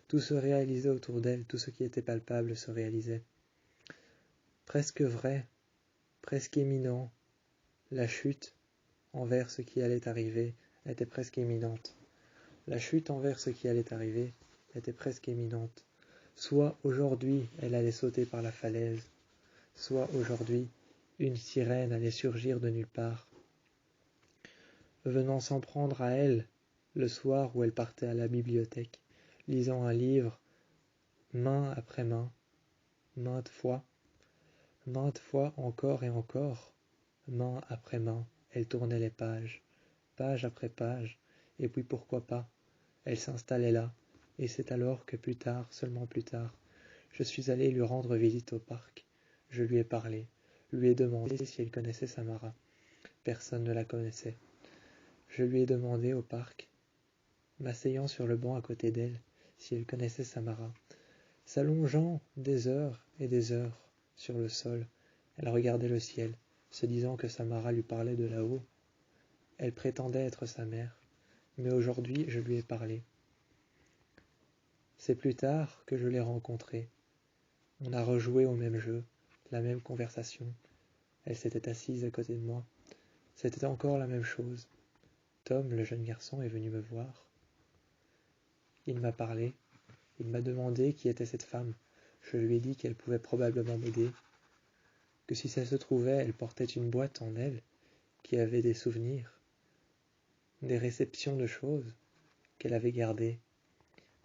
Tout se réalisait autour d'elle, tout ce qui était palpable se réalisait. Presque vrai, presque éminent, la chute envers ce qui allait arriver était presque imminente. La chute envers ce qui allait arriver était presque imminente. Soit aujourd'hui elle allait sauter par la falaise, soit aujourd'hui une sirène allait surgir de nulle part, venant s'en prendre à elle le soir où elle partait à la bibliothèque, lisant un livre, main après main, maintes fois encore et encore, main après main, elle tournait les pages, page après page, et puis pourquoi pas, elle s'installait là, et c'est alors que plus tard, seulement plus tard, je suis allé lui rendre visite au parc. Je lui ai parlé, lui ai demandé si elle connaissait Samara. Personne ne la connaissait. Je lui ai demandé au parc, m'asseyant sur le banc à côté d'elle, si elle connaissait Samara. S'allongeant des heures et des heures sur le sol, elle regardait le ciel, se disant que Samara lui parlait de là-haut. Elle prétendait être sa mère, mais aujourd'hui je lui ai parlé. C'est plus tard que je l'ai rencontrée. On a rejoué au même jeu, la même conversation. Elle s'était assise à côté de moi. C'était encore la même chose. Tom, le jeune garçon, est venu me voir. Il m'a parlé. Il m'a demandé qui était cette femme. Je lui ai dit qu'elle pouvait probablement m'aider, que si ça se trouvait, elle portait une boîte en elle, qui avait des souvenirs, des réceptions de choses qu'elle avait gardées.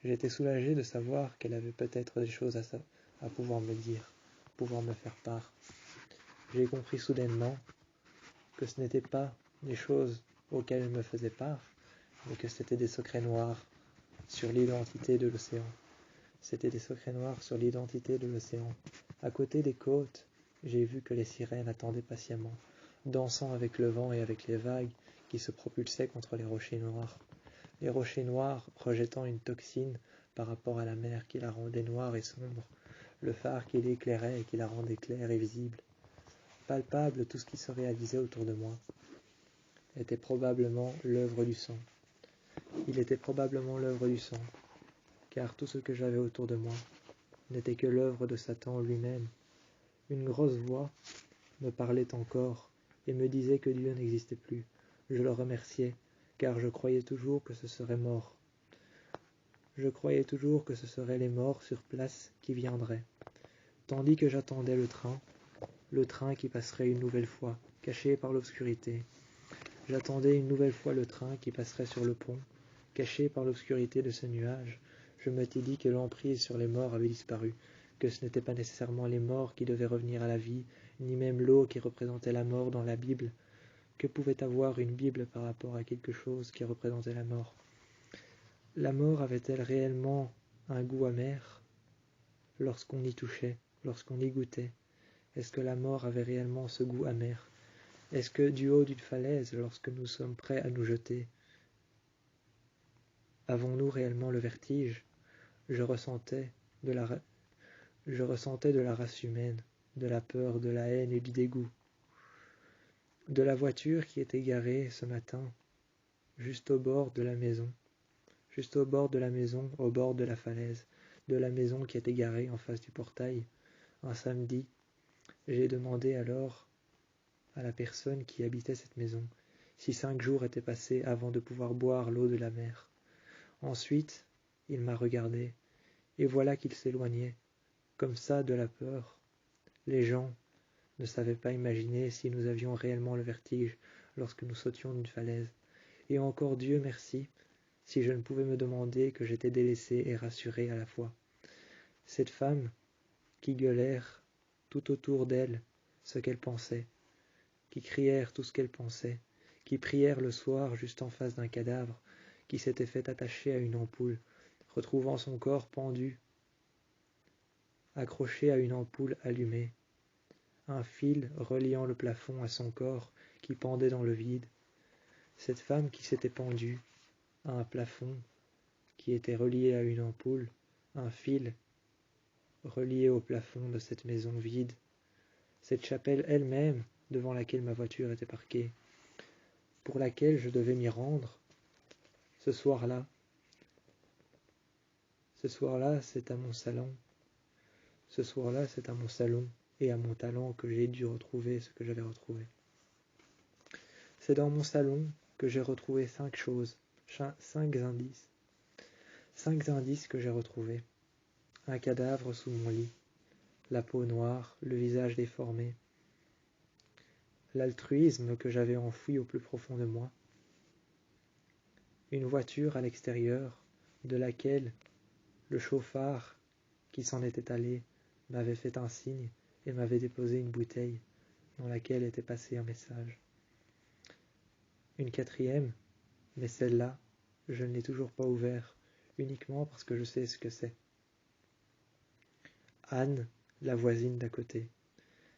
J'étais soulagé de savoir qu'elle avait peut-être des choses à pouvoir me dire, à pouvoir me faire part. J'ai compris soudainement que ce n'était pas des choses auxquelles elle me faisait part, mais que c'était des secrets noirs sur l'identité de l'océan. C'était des secrets noirs sur l'identité de l'océan. À côté des côtes, j'ai vu que les sirènes attendaient patiemment, dansant avec le vent et avec les vagues qui se propulsaient contre les rochers noirs. Les rochers noirs rejetant une toxine par rapport à la mer qui la rendait noire et sombre, le phare qui l'éclairait et qui la rendait claire et visible. Palpable, tout ce qui se réalisait autour de moi était probablement l'œuvre du sang. Il était probablement l'œuvre du sang, car tout ce que j'avais autour de moi n'était que l'œuvre de Satan lui-même. Une grosse voix me parlait encore et me disait que Dieu n'existait plus. Je le remerciais, car je croyais toujours que ce serait mort. Je croyais toujours que ce seraient les morts sur place qui viendraient, tandis que j'attendais le train qui passerait une nouvelle fois, caché par l'obscurité. J'attendais une nouvelle fois le train qui passerait sur le pont, caché par l'obscurité de ce nuage. Je m'étais dit que l'emprise sur les morts avait disparu, que ce n'étaient pas nécessairement les morts qui devaient revenir à la vie, ni même l'eau qui représentait la mort dans la Bible. Que pouvait avoir une Bible par rapport à quelque chose qui représentait la mort? La mort avait-elle réellement un goût amer lorsqu'on y touchait, lorsqu'on y goûtait? Est-ce que la mort avait réellement ce goût amer? Est-ce que du haut d'une falaise, lorsque nous sommes prêts à nous jeter, avons-nous réellement le vertige? Je ressentais de la race humaine, de la peur, de la haine et du dégoût. De la voiture qui était garée ce matin, juste au bord de la maison, au bord de la falaise, de la maison qui était garée en face du portail, un samedi. J'ai demandé alors à la personne qui habitait cette maison si 5 jours étaient passés avant de pouvoir boire l'eau de la mer. Ensuite, il m'a regardé, et voilà qu'il s'éloignait, comme ça de la peur. Les gens ne savaient pas imaginer si nous avions réellement le vertige lorsque nous sautions d'une falaise. Et encore Dieu merci, si je ne pouvais me demander que j'étais délaissé et rassuré à la fois. Cette femme qui gueulèrent tout autour d'elle ce qu'elle pensait, qui crièrent tout ce qu'elle pensait, qui prièrent le soir juste en face d'un cadavre, qui s'était fait attacher à une ampoule, retrouvant son corps pendu, accroché à une ampoule allumée, un fil reliant le plafond à son corps qui pendait dans le vide. Cette femme qui s'était pendue à un plafond qui était relié à une ampoule, un fil relié au plafond de cette maison vide, cette chapelle elle-même devant laquelle ma voiture était parquée, pour laquelle je devais m'y rendre ce soir-là. Ce soir-là, c'est à mon salon. Ce soir-là, c'est à mon salon et à mon talent que j'ai dû retrouver ce que j'avais retrouvé. C'est dans mon salon que j'ai retrouvé 5 choses, 5 indices. 5 indices que j'ai retrouvés. Un cadavre sous mon lit, la peau noire, le visage déformé, l'altruisme que j'avais enfoui au plus profond de moi, une voiture à l'extérieur de laquelle le chauffard qui s'en était allé m'avait fait un signe et m'avait déposé une bouteille dans laquelle était passé un message. Une 4e, mais celle-là, je ne l'ai toujours pas ouverte, uniquement parce que je sais ce que c'est. Anne, la voisine d'à côté,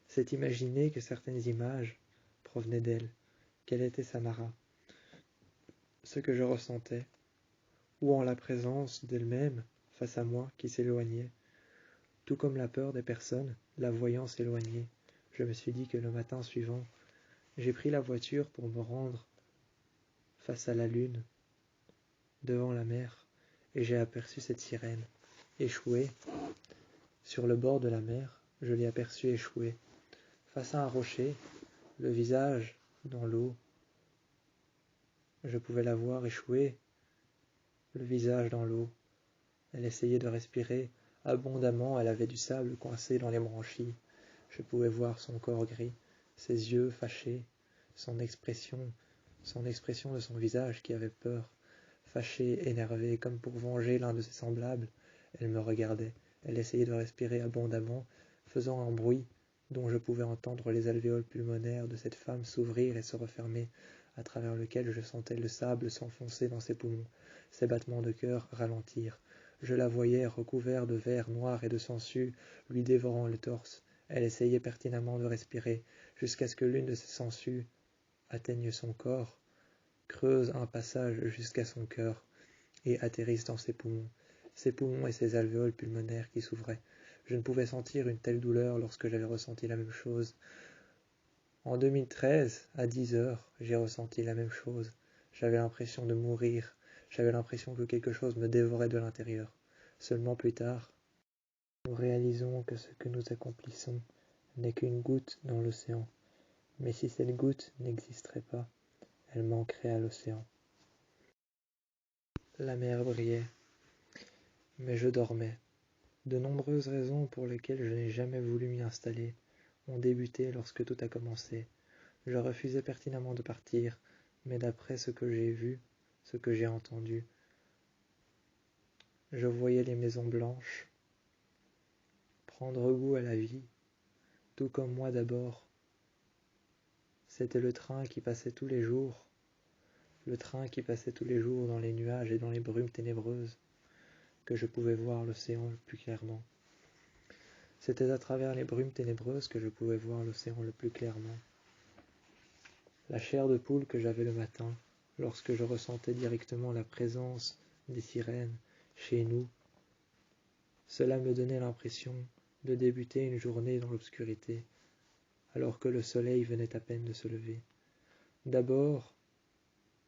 s'est imaginé que certaines images provenaient d'elle, qu'elle était Samara. Ce que je ressentais, ou en la présence d'elle-même face à moi qui s'éloignait, tout comme la peur des personnes la voyant s'éloigner. Je me suis dit que le matin suivant, j'ai pris la voiture pour me rendre face à la lune, devant la mer, et j'ai aperçu cette sirène, échouée. Sur le bord de la mer, je l'ai aperçue échouée, face à un rocher, le visage dans l'eau. Je pouvais la voir échouée, le visage dans l'eau. Elle essayait de respirer abondamment, elle avait du sable coincé dans les branchies. Je pouvais voir son corps gris, ses yeux fâchés, son expression de son visage qui avait peur, fâchée, énervée, comme pour venger l'un de ses semblables. Elle me regardait, elle essayait de respirer abondamment, faisant un bruit dont je pouvais entendre les alvéoles pulmonaires de cette femme s'ouvrir et se refermer, à travers lequel je sentais le sable s'enfoncer dans ses poumons, ses battements de cœur ralentir. Je la voyais recouverte de verre noir et de sangsues, lui dévorant le torse. Elle essayait pertinemment de respirer, jusqu'à ce que l'une de ses sangsues atteigne son corps, creuse un passage jusqu'à son cœur et atterrisse dans ses poumons et ses alvéoles pulmonaires qui s'ouvraient. Je ne pouvais sentir une telle douleur lorsque j'avais ressenti la même chose. En 2013, à 10 heures, j'ai ressenti la même chose. J'avais l'impression de mourir, j'avais l'impression que quelque chose me dévorait de l'intérieur. Seulement plus tard, nous réalisons que ce que nous accomplissons n'est qu'une goutte dans l'océan. Mais si cette goutte n'existerait pas, elle manquerait à l'océan. La mer brillait, mais je dormais. De nombreuses raisons pour lesquelles je n'ai jamais voulu m'y installer ont débuté lorsque tout a commencé. Je refusais pertinemment de partir, mais d'après ce que j'ai vu, ce que j'ai entendu, je voyais les maisons blanches prendre goût à la vie, tout comme moi d'abord. C'était le train qui passait tous les jours, le train qui passait tous les jours dans les nuages et dans les brumes ténébreuses, que je pouvais voir l'océan le plus clairement. C'était à travers les brumes ténébreuses que je pouvais voir l'océan le plus clairement. La chair de poule que j'avais le matin, lorsque je ressentais directement la présence des sirènes chez nous, cela me donnait l'impression de débuter une journée dans l'obscurité, alors que le soleil venait à peine de se lever. D'abord,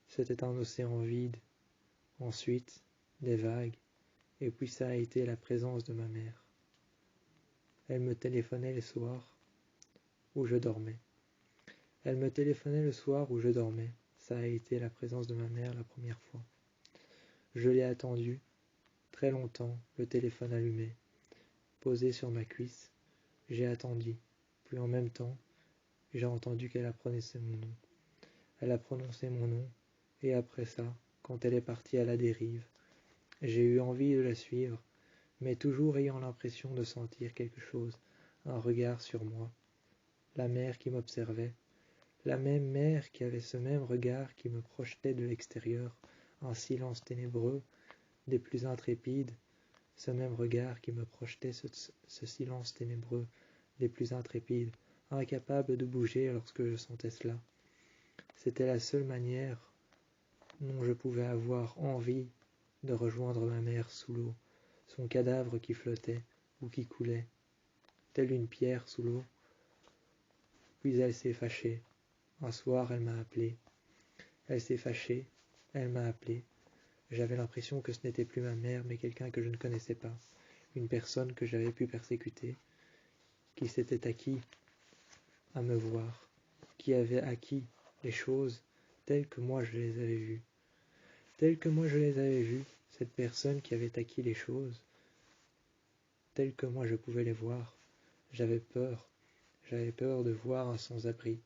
c'était un océan vide, ensuite des vagues, et puis ça a été la présence de ma mère. Elle me téléphonait les soirs où je dormais. Elle me téléphonait le soir où je dormais. Ça a été la présence de ma mère la première fois. Je l'ai attendue, très longtemps, le téléphone allumé, posé sur ma cuisse. J'ai attendu, puis en même temps, j'ai entendu qu'elle a prononcé mon nom. Elle a prononcé mon nom, et après ça, quand elle est partie à la dérive, j'ai eu envie de la suivre, mais toujours ayant l'impression de sentir quelque chose, un regard sur moi. La mer qui m'observait, la même mer qui avait ce même regard qui me projetait de l'extérieur, un silence ténébreux, des plus intrépides, ce même regard qui me projetait ce silence ténébreux, des plus intrépides, incapable de bouger lorsque je sentais cela. C'était la seule manière dont je pouvais avoir envie de rejoindre ma mère sous l'eau, son cadavre qui flottait ou qui coulait, telle une pierre sous l'eau. Puis elle s'est fâchée. Un soir, elle m'a appelé. Elle s'est fâchée, elle m'a appelé. J'avais l'impression que ce n'était plus ma mère, mais quelqu'un que je ne connaissais pas, une personne que j'avais pu persécuter, qui s'était acquis à me voir, qui avait acquis les choses telles que moi je les avais vues. Telles que moi je les avais vues, cette personne qui avait acquis les choses, telles que moi je pouvais les voir, j'avais peur de voir un sans-abri,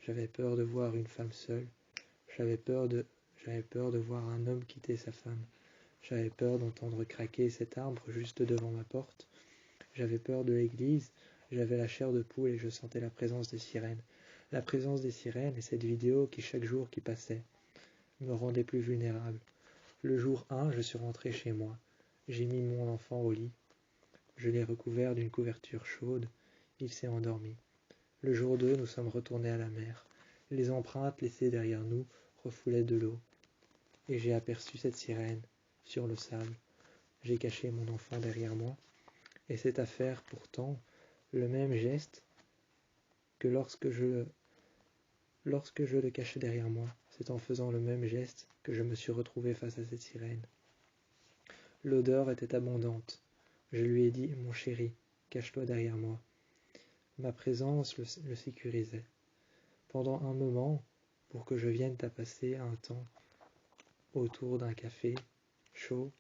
j'avais peur de voir une femme seule, j'avais peur de voir un homme quitter sa femme, j'avais peur d'entendre craquer cet arbre juste devant ma porte, j'avais peur de l'église, j'avais la chair de poule et je sentais la présence des sirènes. La présence des sirènes et cette vidéo qui chaque jour qui passait me rendait plus vulnérable. Le jour 1, je suis rentré chez moi. J'ai mis mon enfant au lit. Je l'ai recouvert d'une couverture chaude. Il s'est endormi. Le jour 2, nous sommes retournés à la mer. Les empreintes laissées derrière nous refoulaient de l'eau. Et j'ai aperçu cette sirène sur le sable. J'ai caché mon enfant derrière moi. Et c'est à faire pourtant le même geste que lorsque je le cachais derrière moi. C'est en faisant le même geste que je me suis retrouvé face à cette sirène. L'odeur était abondante. Je lui ai dit « Mon chéri, cache-toi derrière moi ». Ma présence le sécurisait. Pendant un moment, pour que je vienne tapasser un temps autour d'un café chaud,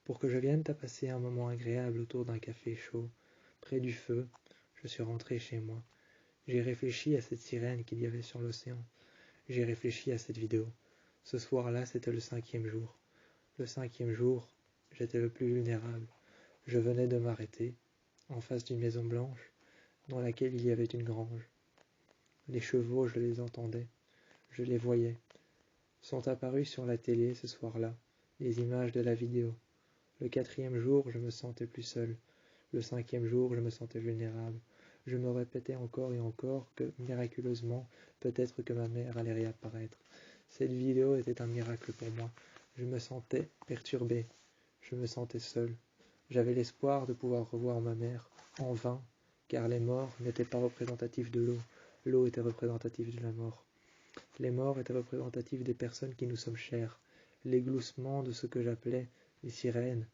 pour que je vienne tapasser un moment agréable autour d'un café chaud, près du feu, je suis rentré chez moi. J'ai réfléchi à cette sirène qu'il y avait sur l'océan. J'ai réfléchi à cette vidéo. Ce soir-là, c'était le 5e jour. Le 5e jour, j'étais le plus vulnérable. Je venais de m'arrêter, en face d'une maison blanche, dans laquelle il y avait une grange. Les chevaux, je les entendais, je les voyais. Sont apparus sur la télé ce soir-là, les images de la vidéo. Le 4e jour, je me sentais plus seul. Le 5e jour, je me sentais vulnérable. Je me répétais encore et encore que, miraculeusement, peut-être que ma mère allait réapparaître. Cette vidéo était un miracle pour moi. Je me sentais perturbé. Je me sentais seul. J'avais l'espoir de pouvoir revoir ma mère, en vain, car les morts n'étaient pas représentatifs de l'eau. L'eau était représentative de la mort. Les morts étaient représentatifs des personnes qui nous sommes chères. Les gloussements de ce que j'appelais les sirènes,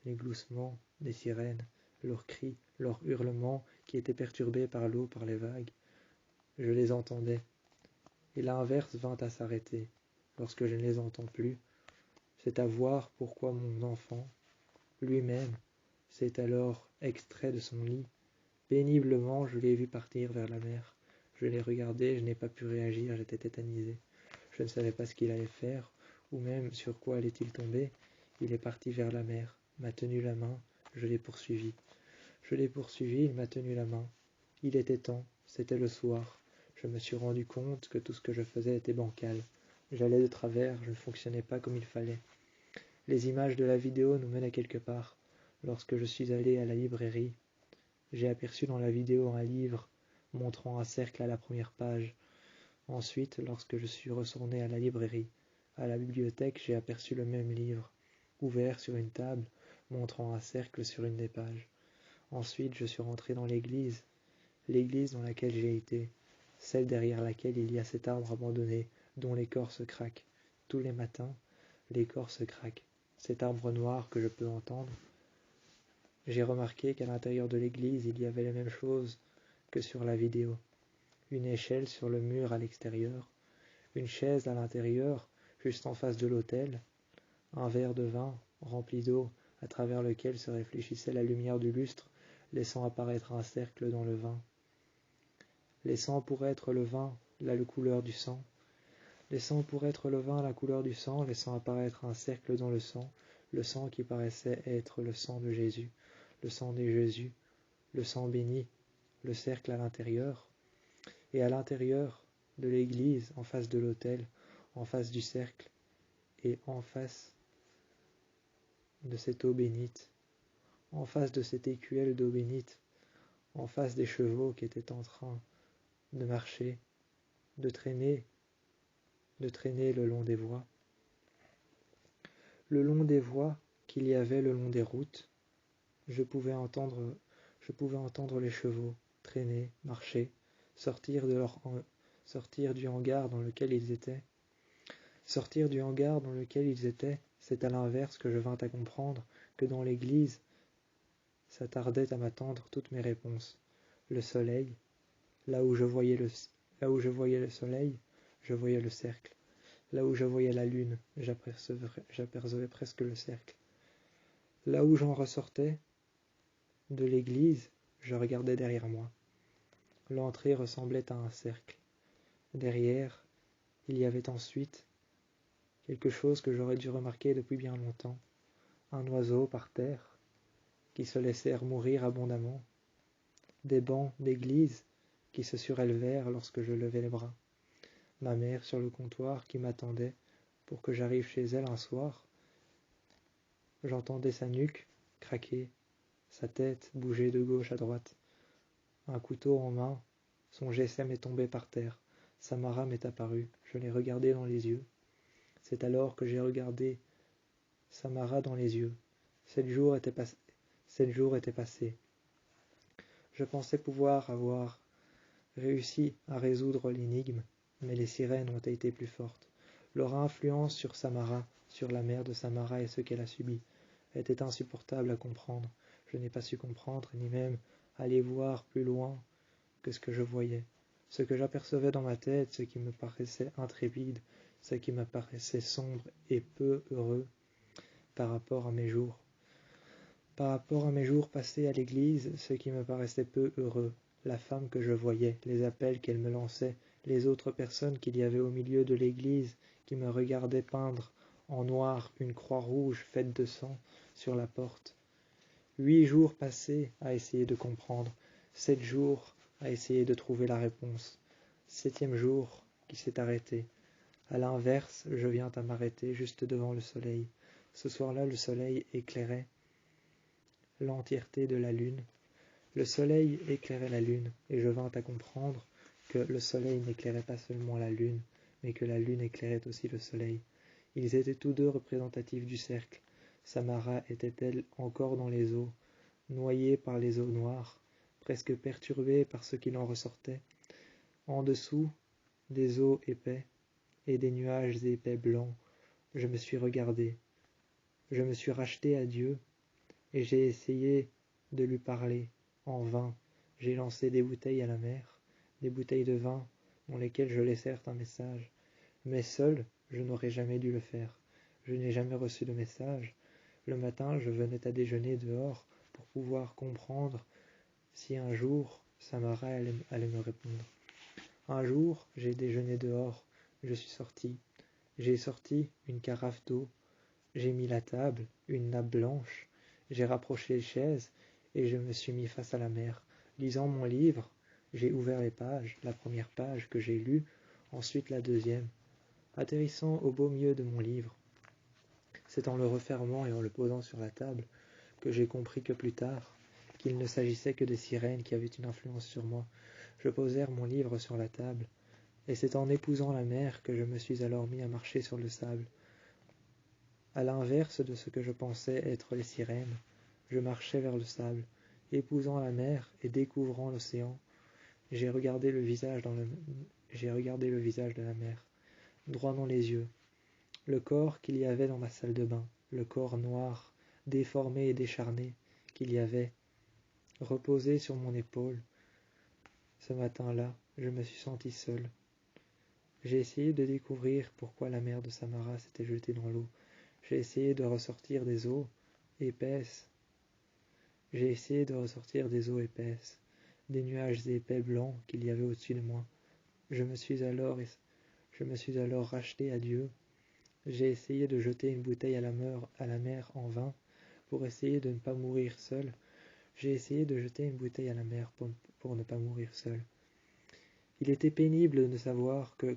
les gloussements des sirènes, leurs cris, leurs hurlements qui étaient perturbés par l'eau, par les vagues. Je les entendais, et l'inverse vint à s'arrêter. Lorsque je ne les entends plus, c'est à voir pourquoi mon enfant, lui-même, s'est alors extrait de son lit. Péniblement, je l'ai vu partir vers la mer. Je l'ai regardé, je n'ai pas pu réagir, j'étais tétanisé. Je ne savais pas ce qu'il allait faire, ou même sur quoi allait-il tomber. Il est parti vers la mer, m'a tenu la main, je l'ai poursuivi. Je l'ai poursuivi, il m'a tenu la main. Il était temps, c'était le soir. Je me suis rendu compte que tout ce que je faisais était bancal. J'allais de travers, je ne fonctionnais pas comme il fallait. Les images de la vidéo nous menaient quelque part. Lorsque je suis allé à la librairie, j'ai aperçu dans la vidéo un livre montrant un cercle à la première page. Ensuite, lorsque je suis retourné à la librairie, à la bibliothèque, j'ai aperçu le même livre, ouvert sur une table, montrant un cercle sur une des pages. Ensuite, je suis rentré dans l'église dans laquelle j'ai été, celle derrière laquelle il y a cet arbre abandonné, dont l'écorce craque. Tous les matins, l'écorce craque. Cet arbre noir que je peux entendre. J'ai remarqué qu'à l'intérieur de l'église, il y avait la même chose que sur la vidéo. Une échelle sur le mur à l'extérieur, une chaise à l'intérieur, juste en face de l'autel, un verre de vin rempli d'eau à travers lequel se réfléchissait la lumière du lustre, laissant apparaître un cercle dans le vin. Laissant pour être le vin la couleur du sang, laissant pour être le vin la couleur du sang, laissant apparaître un cercle dans le sang qui paraissait être le sang de Jésus, le sang de Jésus, le sang béni, le cercle à l'intérieur, et à l'intérieur de l'église, en face de l'autel, en face du cercle, et en face de cette eau bénite, en face de cette écuelle d'eau bénite, en face des chevaux qui étaient en train de marcher, de traîner le long des voies. Le long des voies qu'il y avait le long des routes, je pouvais entendre les chevaux traîner, marcher, sortir du hangar dans lequel ils étaient. Sortir du hangar dans lequel ils étaient, c'est à l'inverse que je vins à comprendre que dans l'église, ça tardait à m'attendre toutes mes réponses. Le soleil, là où je voyais le soleil, je voyais le cercle. Là où je voyais la lune, j'apercevais presque le cercle. Là où j'en ressortais de l'église, je regardais derrière moi. L'entrée ressemblait à un cercle. Derrière, il y avait ensuite quelque chose que j'aurais dû remarquer depuis bien longtemps. Un oiseau par terre, qui se laissèrent mourir abondamment. Des bancs d'église qui se surélevèrent lorsque je levais les bras. Ma mère sur le comptoir qui m'attendait pour que j'arrive chez elle un soir. J'entendais sa nuque craquer, sa tête bouger de gauche à droite. Un couteau en main, son GSM est tombé par terre. Samara m'est apparue, je l'ai regardée dans les yeux. C'est alors que j'ai regardé Samara dans les yeux. 7 jours étaient passés. Je pensais pouvoir avoir réussi à résoudre l'énigme, mais les sirènes ont été plus fortes. Leur influence sur Samara, sur la mère de Samara et ce qu'elle a subi, était insupportable à comprendre. Je n'ai pas su comprendre, ni même aller voir plus loin que ce que je voyais. Ce que j'apercevais dans ma tête, ce qui me paraissait intrépide, ce qui me paraissait sombre et peu heureux par rapport à mes jours. Par rapport à mes jours passés à l'église, ce qui me paraissait peu heureux, la femme que je voyais, les appels qu'elle me lançait, les autres personnes qu'il y avait au milieu de l'église qui me regardaient peindre en noir une croix rouge faite de sang sur la porte. 8 jours passés à essayer de comprendre, 7 jours à essayer de trouver la réponse. 7e jour qui s'est arrêté. À l'inverse, je viens à m'arrêter juste devant le soleil. Ce soir-là, le soleil éclairait l'entièreté de la lune. Le soleil éclairait la lune, et je vins à comprendre que le soleil n'éclairait pas seulement la lune, mais que la lune éclairait aussi le soleil. Ils étaient tous deux représentatifs du cercle. Samara était-elle encore dans les eaux, noyée par les eaux noires, presque perturbée par ce qu'il en ressortait? En dessous, des eaux épais et des nuages épais blancs, je me suis regardé. Je me suis racheté à Dieu, et j'ai essayé de lui parler. En vain, j'ai lancé des bouteilles à la mer, des bouteilles de vin, dans lesquelles je laissais un message. Mais seul, je n'aurais jamais dû le faire. Je n'ai jamais reçu de message. Le matin, je venais à déjeuner dehors pour pouvoir comprendre si un jour Samara allait me répondre. Un jour, j'ai déjeuné dehors. Je suis sorti. J'ai sorti une carafe d'eau. J'ai mis la table, une nappe blanche. J'ai rapproché les chaises et je me suis mis face à la mer. Lisant mon livre, j'ai ouvert les pages, la première page que j'ai lue, ensuite la deuxième. Atterrissant au beau milieu de mon livre, c'est en le refermant et en le posant sur la table que j'ai compris que plus tard, qu'il ne s'agissait que des sirènes qui avaient une influence sur moi. Je posai mon livre sur la table, et c'est en épousant la mer que je me suis alors mis à marcher sur le sable. À l'inverse de ce que je pensais être les sirènes, je marchais vers le sable, épousant la mer et découvrant l'océan. J'ai regardé le visage de la mer, droit dans les yeux, le corps qu'il y avait dans ma salle de bain, le corps noir, déformé et décharné qu'il y avait, reposé sur mon épaule. Ce matin-là, je me suis senti seul. J'ai essayé de découvrir pourquoi la mère de Samara s'était jetée dans l'eau. J'ai essayé de ressortir des eaux épaisses. J'ai essayé de ressortir des eaux épaisses, des nuages épais blancs qu'il y avait au-dessus de moi. Je me suis alors racheté à Dieu. J'ai essayé de jeter une bouteille à la mer en vain, pour essayer de ne pas mourir seul. J'ai essayé de jeter une bouteille à la mer pour ne pas mourir seul. Il était pénible de savoir que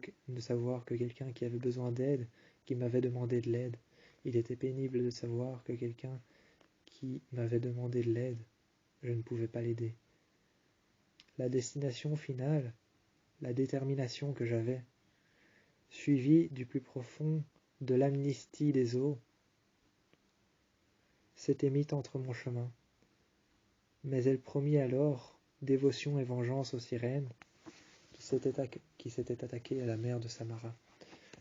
quelqu'un qui avait besoin d'aide, qui m'avait demandé de l'aide, il était pénible de savoir que quelqu'un qui m'avait demandé de l'aide, je ne pouvais pas l'aider. La destination finale, la détermination que j'avais, suivie du plus profond de l'amnistie des eaux, s'était mise entre mon chemin. Mais elle promit alors dévotion et vengeance aux sirènes qui s'étaient attaquées à la mer de Samara.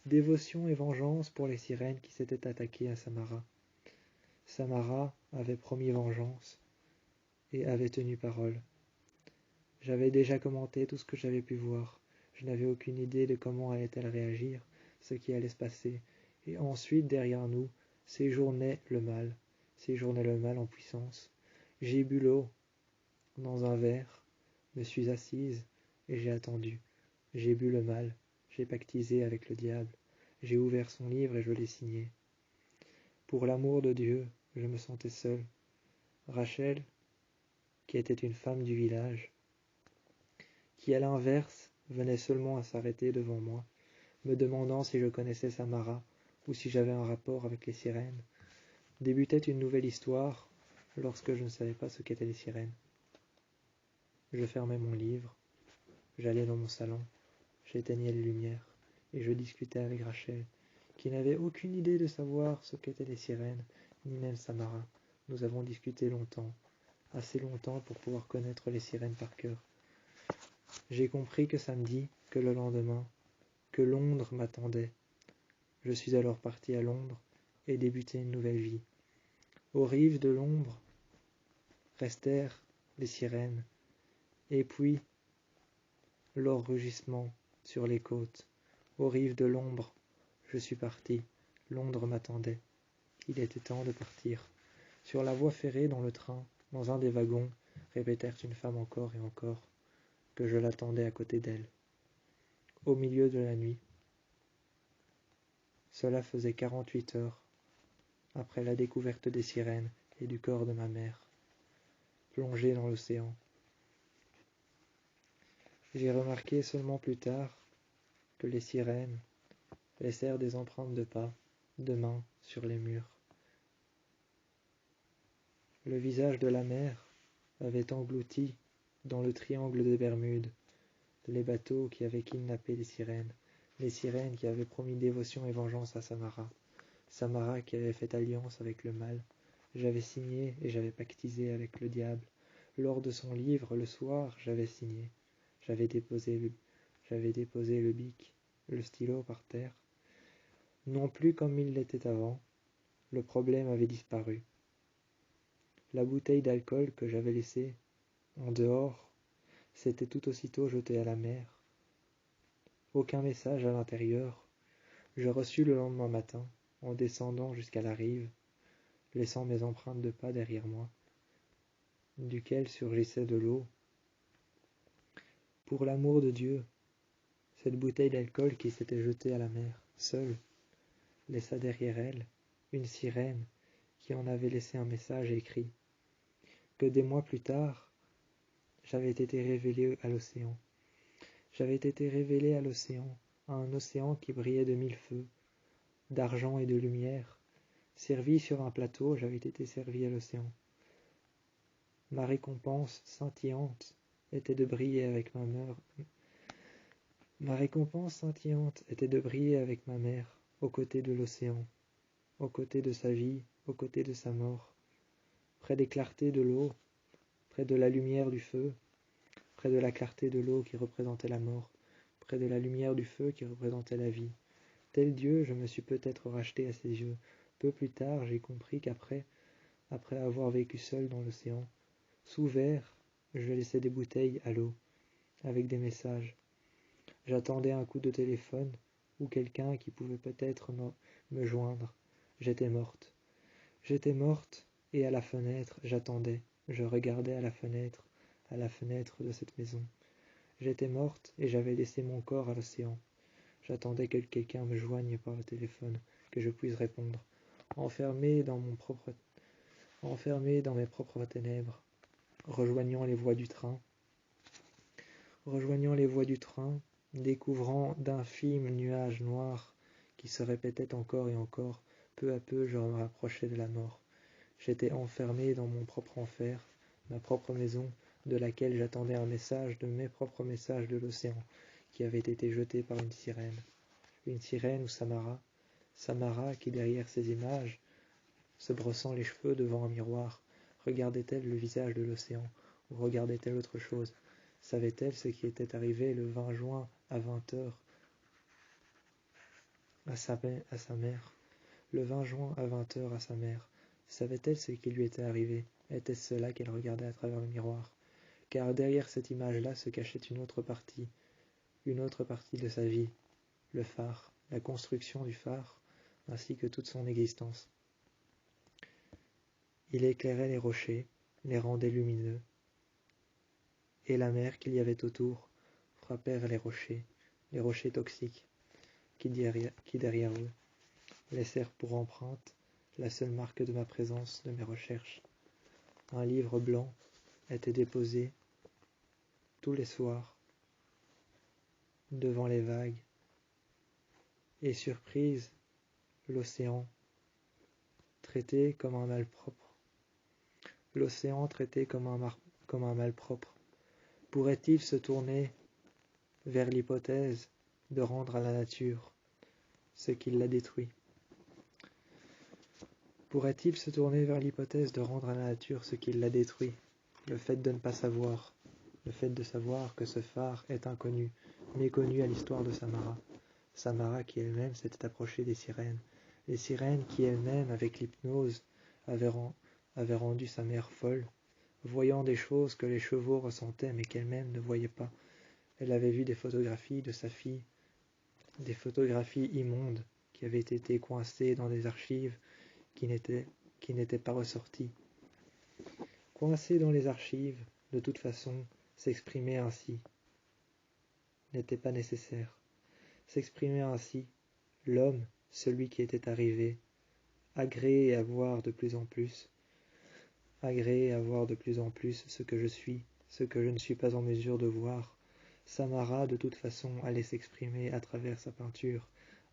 Dévotion et vengeance pour les sirènes qui s'étaient attaquées à Samara. Samara avait promis vengeance et avait tenu parole. J'avais déjà commenté tout ce que j'avais pu voir. Je n'avais aucune idée de comment allait-elle réagir, ce qui allait se passer. Et ensuite, derrière nous, séjournait le mal en puissance. J'ai bu l'eau dans un verre, me suis assise et j'ai attendu. J'ai bu le mal, j'ai pactisé avec le diable, j'ai ouvert son livre et je l'ai signé. Pour l'amour de Dieu, je me sentais seul. Rachel, qui était une femme du village, qui à l'inverse venait seulement à s'arrêter devant moi, me demandant si je connaissais Samara ou si j'avais un rapport avec les sirènes, débutait une nouvelle histoire lorsque je ne savais pas ce qu'étaient les sirènes. Je fermais mon livre, j'allais dans mon salon, j'éteignais les lumières et je discutais avec Rachel, qui n'avait aucune idée de savoir ce qu'étaient les sirènes, ni même Samara. Nous avons discuté longtemps, assez longtemps pour pouvoir connaître les sirènes par cœur. J'ai compris que samedi, que le lendemain, que Londres m'attendait. Je suis alors parti à Londres et débuté une nouvelle vie. Aux rives de l'ombre restèrent les sirènes, et puis leur rugissement sur les côtes. Aux rives de l'ombre, je suis parti. Londres m'attendait. Il était temps de partir. Sur la voie ferrée, dans le train, dans un des wagons, répétèrent une femme encore et encore que je l'attendais à côté d'elle. Au milieu de la nuit. Cela faisait 48 heures après la découverte des sirènes et du corps de ma mère, plongé dans l'océan. J'ai remarqué seulement plus tard que les sirènes laissèrent des empreintes de pas, de mains sur les murs. Le visage de la mer avait englouti dans le triangle des Bermudes les bateaux qui avaient kidnappé les sirènes qui avaient promis dévotion et vengeance à Samara, Samara qui avait fait alliance avec le mal. J'avais signé et j'avais pactisé avec le diable. Lors de son livre, le soir, j'avais signé. J'avais déposé le bic, le stylo par terre. Non plus comme il l'était avant, le problème avait disparu. La bouteille d'alcool que j'avais laissée en dehors s'était tout aussitôt jetée à la mer. Aucun message à l'intérieur. Je reçus le lendemain matin, en descendant jusqu'à la rive, laissant mes empreintes de pas derrière moi, duquel surgissait de l'eau. Pour l'amour de Dieu, cette bouteille d'alcool qui s'était jetée à la mer, seule, laissa derrière elle une sirène qui en avait laissé un message écrit, que des mois plus tard, j'avais été révélé à l'océan. J'avais été révélé à l'océan, à un océan qui brillait de mille feux, d'argent et de lumière. Servi sur un plateau, j'avais été servi à l'océan. Ma récompense scintillante était de briller avec ma mère. Ma récompense scintillante était de briller avec ma mère, aux côtés de l'océan, aux côtés de sa vie, aux côtés de sa mort, près des clartés de l'eau, près de la lumière du feu, près de la clarté de l'eau qui représentait la mort, près de la lumière du feu qui représentait la vie. Tel Dieu, je me suis peut-être racheté à ses yeux. Peu plus tard, j'ai compris qu'après avoir vécu seul dans l'océan, sous verre, je laissais des bouteilles à l'eau, avec des messages. J'attendais un coup de téléphone, ou quelqu'un qui pouvait peut-être me joindre. J'étais morte. J'étais morte, et à la fenêtre, j'attendais. Je regardais à la fenêtre de cette maison. J'étais morte, et j'avais laissé mon corps à l'océan. J'attendais que quelqu'un me joigne par le téléphone, que je puisse répondre. Enfermé dans mes propres ténèbres, rejoignant les voies du train, découvrant d'infimes nuages noirs qui se répétaient encore et encore, peu à peu je me rapprochais de la mort. J'étais enfermé dans mon propre enfer, ma propre maison, de laquelle j'attendais un message de mes propres messages de l'océan, qui avait été jeté par une sirène. Une sirène ou Samara qui derrière ces images, se brossant les cheveux devant un miroir, regardait-elle le visage de l'océan, ou regardait-elle autre chose? Savait-elle ce qui était arrivé le 20 juin à 20 heures à sa mère? Le 20 juin à 20 heures à sa mère. Savait-elle ce qui lui était arrivé? Était-ce cela qu'elle regardait à travers le miroir? Car derrière cette image-là se cachait une autre partie de sa vie, le phare, la construction du phare, ainsi que toute son existence. Il éclairait les rochers, les rendait lumineux, et la mer qu'il y avait autour frappèrent les rochers toxiques, qui derrière eux laissèrent pour empreinte la seule marque de ma présence, de mes recherches. Un livre blanc était déposé tous les soirs devant les vagues, et surprise, l'océan traité comme un malpropre. L'océan traité comme un malpropre. Pourrait-il se tourner vers l'hypothèse de rendre à la nature ce qui l'a détruit? Pourrait-il se tourner vers l'hypothèse de rendre à la nature ce qui l'a détruit? Le fait de ne pas savoir, le fait de savoir que ce phare est inconnu, méconnu à l'histoire de Samara. Samara qui elle-même s'était approchée des sirènes, les sirènes qui elles-mêmes, avec l'hypnose, avaient rendu sa mère folle, voyant des choses que les chevaux ressentaient mais qu'elle-même ne voyait pas. Elle avait vu des photographies de sa fille, des photographies immondes qui avaient été coincées dans des archives qui n'étaient pas ressorties. Coincées dans les archives, de toute façon, s'exprimer ainsi n'était pas nécessaire. S'exprimer ainsi, l'homme, celui qui était arrivé, agréé à voir de plus en plus ce que je suis, ce que je ne suis pas en mesure de voir. Samara, de toute façon, allait s'exprimer à travers sa peinture,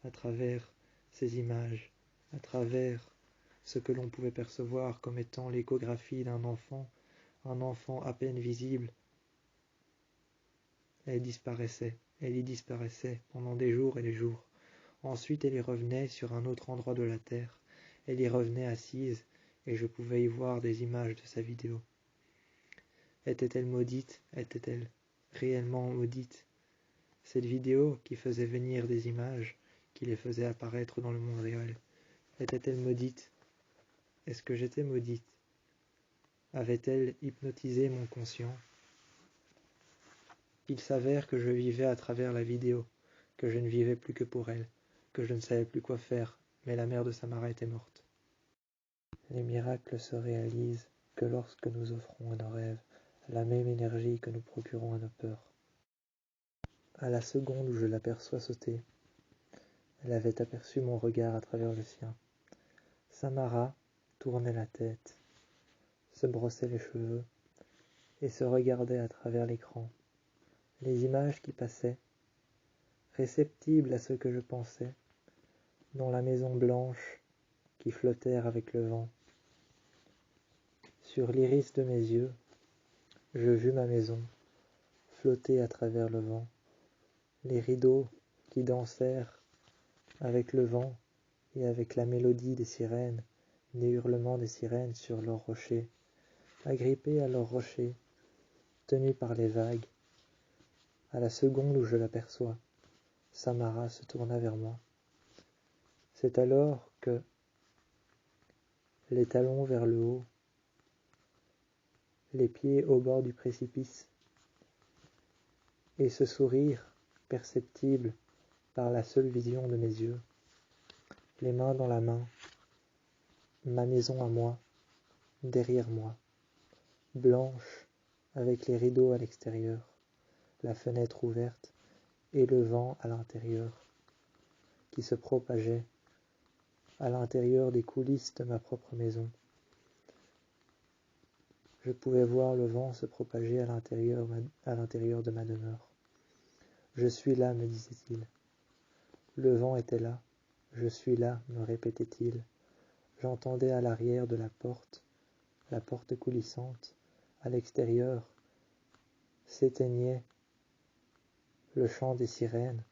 à travers ses images, à travers ce que l'on pouvait percevoir comme étant l'échographie d'un enfant, un enfant à peine visible. Elle y disparaissait pendant des jours et des jours. Ensuite elle y revenait sur un autre endroit de la terre. Elle y revenait assise, et je pouvais y voir des images de sa vidéo. Était-elle maudite? Était-elle réellement maudite? Cette vidéo qui faisait venir des images, qui les faisait apparaître dans le monde réel, était-elle maudite? Est-ce que j'étais maudite? Avait-elle hypnotisé mon conscient? Il s'avère que je vivais à travers la vidéo, que je ne vivais plus que pour elle, que je ne savais plus quoi faire, mais la mère de Samara était morte. Les miracles se réalisent que lorsque nous offrons à nos rêves la même énergie que nous procurons à nos peurs. À la seconde où je l'aperçois sauter, elle avait aperçu mon regard à travers le sien. Samara tournait la tête, se brossait les cheveux et se regardait à travers l'écran. Les images qui passaient, réceptibles à ce que je pensais, dont la maison blanche qui flottèrent avec le vent. Sur l'iris de mes yeux, je vis ma maison flotter à travers le vent, les rideaux qui dansèrent avec le vent et avec la mélodie des sirènes, les hurlements des sirènes sur leurs rochers, agrippés à leurs rochers, tenus par les vagues. À la seconde où je l'aperçois, Samara se tourna vers moi. C'est alors que, les talons vers le haut, les pieds au bord du précipice, et ce sourire perceptible par la seule vision de mes yeux, les mains dans la main, ma maison à moi, derrière moi, blanche, avec les rideaux à l'extérieur, la fenêtre ouverte et le vent à l'intérieur, qui se propageait à l'intérieur des coulisses de ma propre maison. Je pouvais voir le vent se propager à l'intérieur de ma demeure. Je suis là, me disait-il. Le vent était là. Je suis là, me répétait-il. J'entendais à l'arrière de la porte coulissante, à l'extérieur, s'éteignait le chant des sirènes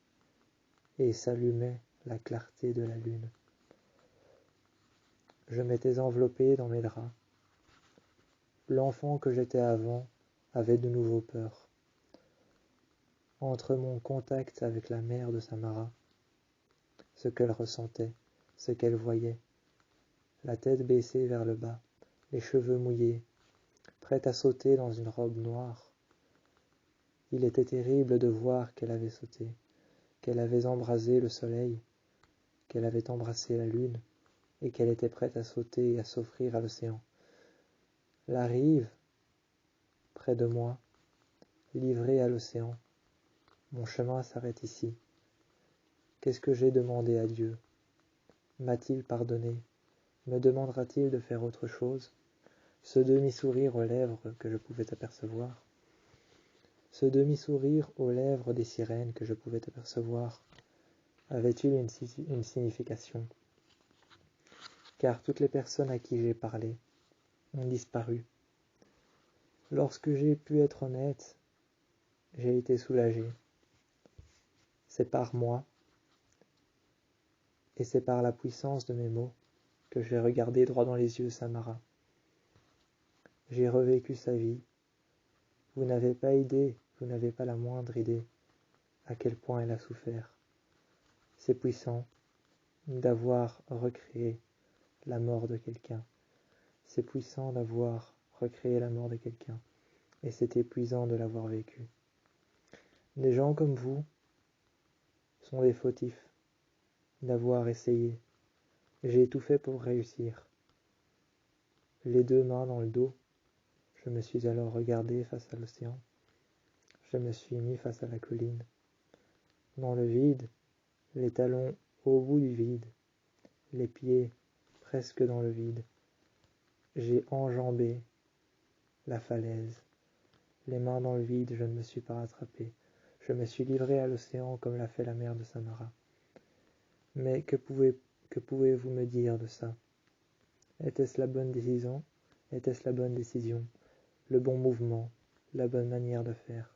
et s'allumait la clarté de la lune. Je m'étais enveloppé dans mes draps. L'enfant que j'étais avant avait de nouveau peur. Entre mon contact avec la mère de Samara, ce qu'elle ressentait, ce qu'elle voyait, la tête baissée vers le bas, les cheveux mouillés, prête à sauter dans une robe noire. Il était terrible de voir qu'elle avait sauté, qu'elle avait embrasé le soleil, qu'elle avait embrassé la lune, et qu'elle était prête à sauter et à s'offrir à l'océan. La rive, près de moi, livrée à l'océan, mon chemin s'arrête ici. Qu'est-ce que j'ai demandé à Dieu? M'a-t-il pardonné? Me demandera-t-il de faire autre chose? Ce demi-sourire aux lèvres que je pouvais apercevoir, ce demi-sourire aux lèvres des sirènes que je pouvais apercevoir, avait-il une signification? Car toutes les personnes à qui j'ai parlé ont disparu. Lorsque j'ai pu être honnête, j'ai été soulagé. C'est par moi, et c'est par la puissance de mes mots que j'ai regardé droit dans les yeux Samara. J'ai revécu sa vie. Vous n'avez pas idée, vous n'avez pas la moindre idée à quel point elle a souffert. C'est puissant d'avoir recréé la mort de quelqu'un. C'est puissant d'avoir recréé la mort de quelqu'un. Et c'est épuisant de l'avoir vécu. Des gens comme vous sont des fautifs d'avoir essayé. J'ai tout fait pour réussir. Les deux mains dans le dos, je me suis alors regardé face à l'océan. Je me suis mis face à la colline. Dans le vide, les talons au bout du vide, les pieds presque dans le vide. J'ai enjambé la falaise. Les mains dans le vide, je ne me suis pas rattrapé. Je me suis livré à l'océan comme l'a fait la mère de Samara. Mais que pouvez-vous me dire de ça? Était-ce la bonne décision? Était-ce la bonne décision? le bon mouvement, la bonne manière de faire.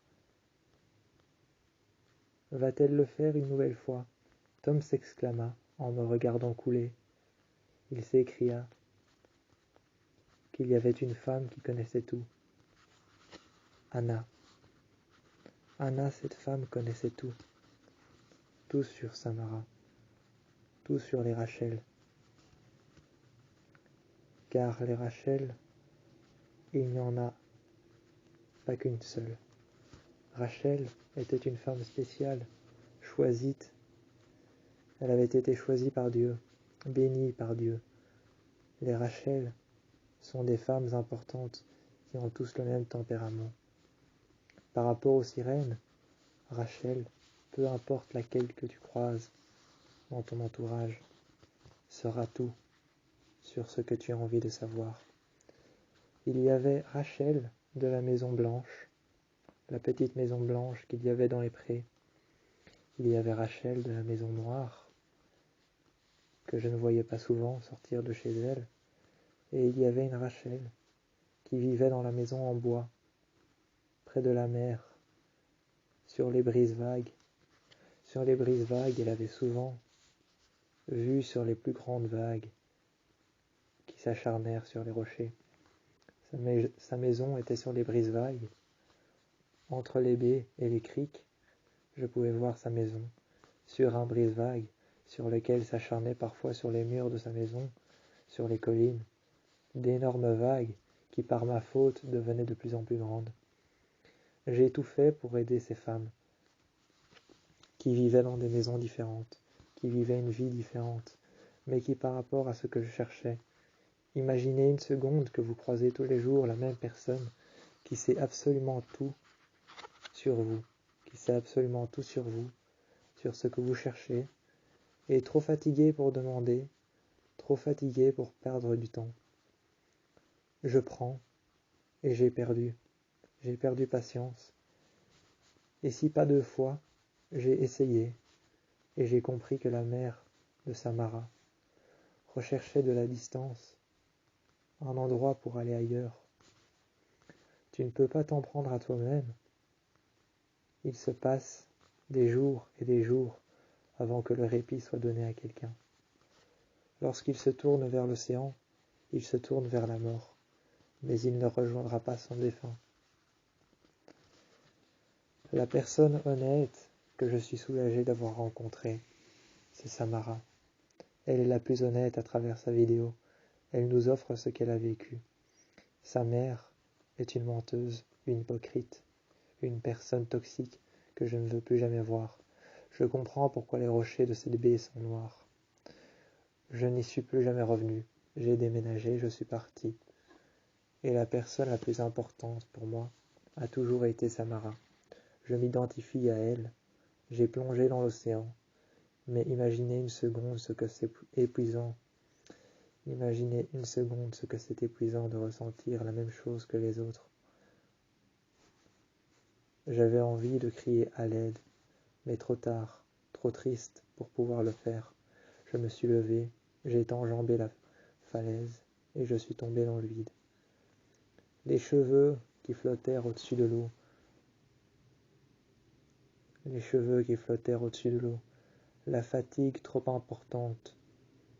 Va-t-elle le faire une nouvelle fois? Tom s'exclama en me regardant couler. Il s'écria qu'il y avait une femme qui connaissait tout. Anna. Anna, cette femme, connaissait tout. Tout sur Samara. Tout sur les Rachel. Car les Rachel, il n'y en a pas qu'une seule. Rachel était une femme spéciale, choisie. Elle avait été choisie par Dieu, bénie par Dieu. Les Rachel sont des femmes importantes qui ont tous le même tempérament. Par rapport aux sirènes, Rachel, peu importe laquelle que tu croises dans ton entourage, saura tout sur ce que tu as envie de savoir. Il y avait Rachel de la Maison Blanche, la petite maison blanche qu'il y avait dans les prés. Il y avait Rachel de la Maison Noire, que je ne voyais pas souvent sortir de chez elle. Et il y avait une Rachel qui vivait dans la maison en bois, près de la mer, sur les brises vagues. Sur les brises vagues, elle avait souvent vu sur les plus grandes vagues qui s'acharnèrent sur les rochers. Sa maison était sur les brises vagues. Entre les baies et les criques, je pouvais voir sa maison, sur un brise-vague, sur lequel s'acharnaient parfois sur les murs de sa maison, sur les collines, d'énormes vagues qui, par ma faute, devenaient de plus en plus grandes. J'ai tout fait pour aider ces femmes, qui vivaient dans des maisons différentes, qui vivaient une vie différente, mais qui, par rapport à ce que je cherchais, imaginez une seconde que vous croisez tous les jours la même personne qui sait absolument tout sur vous, sur ce que vous cherchez, et trop fatigué pour demander, trop fatigué pour perdre du temps. Je prends, et j'ai perdu patience. Et si pas 2 fois, j'ai essayé, et j'ai compris que la mère de Samara recherchait de la distance, un endroit pour aller ailleurs. Tu ne peux pas t'en prendre à toi-même. Il se passe des jours et des jours avant que le répit soit donné à quelqu'un. Lorsqu'il se tourne vers l'océan, il se tourne vers la mort, mais il ne rejoindra pas son défunt. La personne honnête que je suis soulagé d'avoir rencontrée, c'est Samara. Elle est la plus honnête à travers sa vidéo. Elle nous offre ce qu'elle a vécu. Sa mère est une menteuse, une hypocrite, une personne toxique que je ne veux plus jamais voir. Je comprends pourquoi les rochers de cette baie sont noirs. Je n'y suis plus jamais revenu. J'ai déménagé, je suis parti. Et la personne la plus importante pour moi a toujours été Samara. Je m'identifie à elle. J'ai plongé dans l'océan. Mais imaginez une seconde ce que c'est épuisant. Imaginez une seconde ce que c'est épuisant de ressentir la même chose que les autres. J'avais envie de crier à l'aide, mais trop tard, trop triste pour pouvoir le faire. Je me suis levé, j'ai enjambé la falaise et je suis tombé dans le vide. Les cheveux qui flottèrent au-dessus de l'eau. La fatigue trop importante.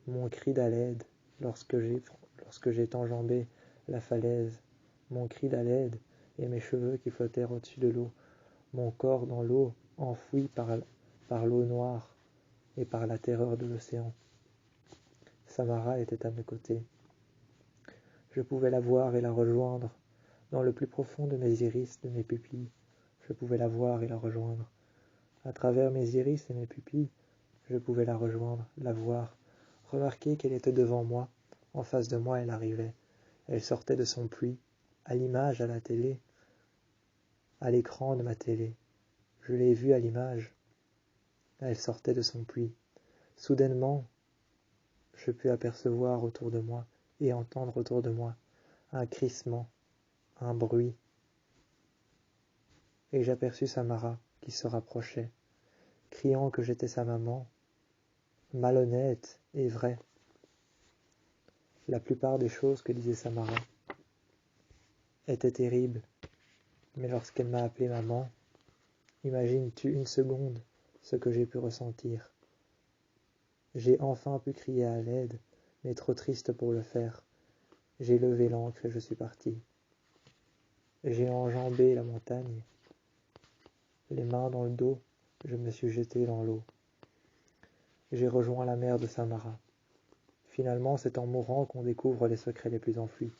Mon cri d'aide lorsque j'ai enjambé la falaise. Mon cri d'aide et mes cheveux qui flottèrent au-dessus de l'eau. Mon corps dans l'eau, enfoui par l'eau noire et par la terreur de l'océan. Samara était à mes côtés. Je pouvais la voir et la rejoindre. Dans le plus profond de mes iris, de mes pupilles, je pouvais la voir et la rejoindre. À travers mes iris et mes pupilles, je pouvais la rejoindre, la voir, remarquer qu'elle était devant moi. En face de moi, elle arrivait. Elle sortait de son puits, à l'image à la télé, à l'écran de ma télé. Je l'ai vue à l'image. Elle sortait de son puits. Soudainement, je pus apercevoir autour de moi et entendre autour de moi un crissement, un bruit. Et j'aperçus Samara qui se rapprochait, criant que j'étais sa maman, malhonnête et vraie. La plupart des choses que disait Samara était terrible, mais lorsqu'elle m'a appelé maman, imagines-tu une seconde ce que j'ai pu ressentir. J'ai enfin pu crier à l'aide, mais trop triste pour le faire. J'ai levé l'ancre et je suis parti. J'ai enjambé la montagne. Les mains dans le dos, je me suis jeté dans l'eau. J'ai rejoint la mer de Samara. Finalement, c'est en mourant qu'on découvre les secrets les plus enfouis.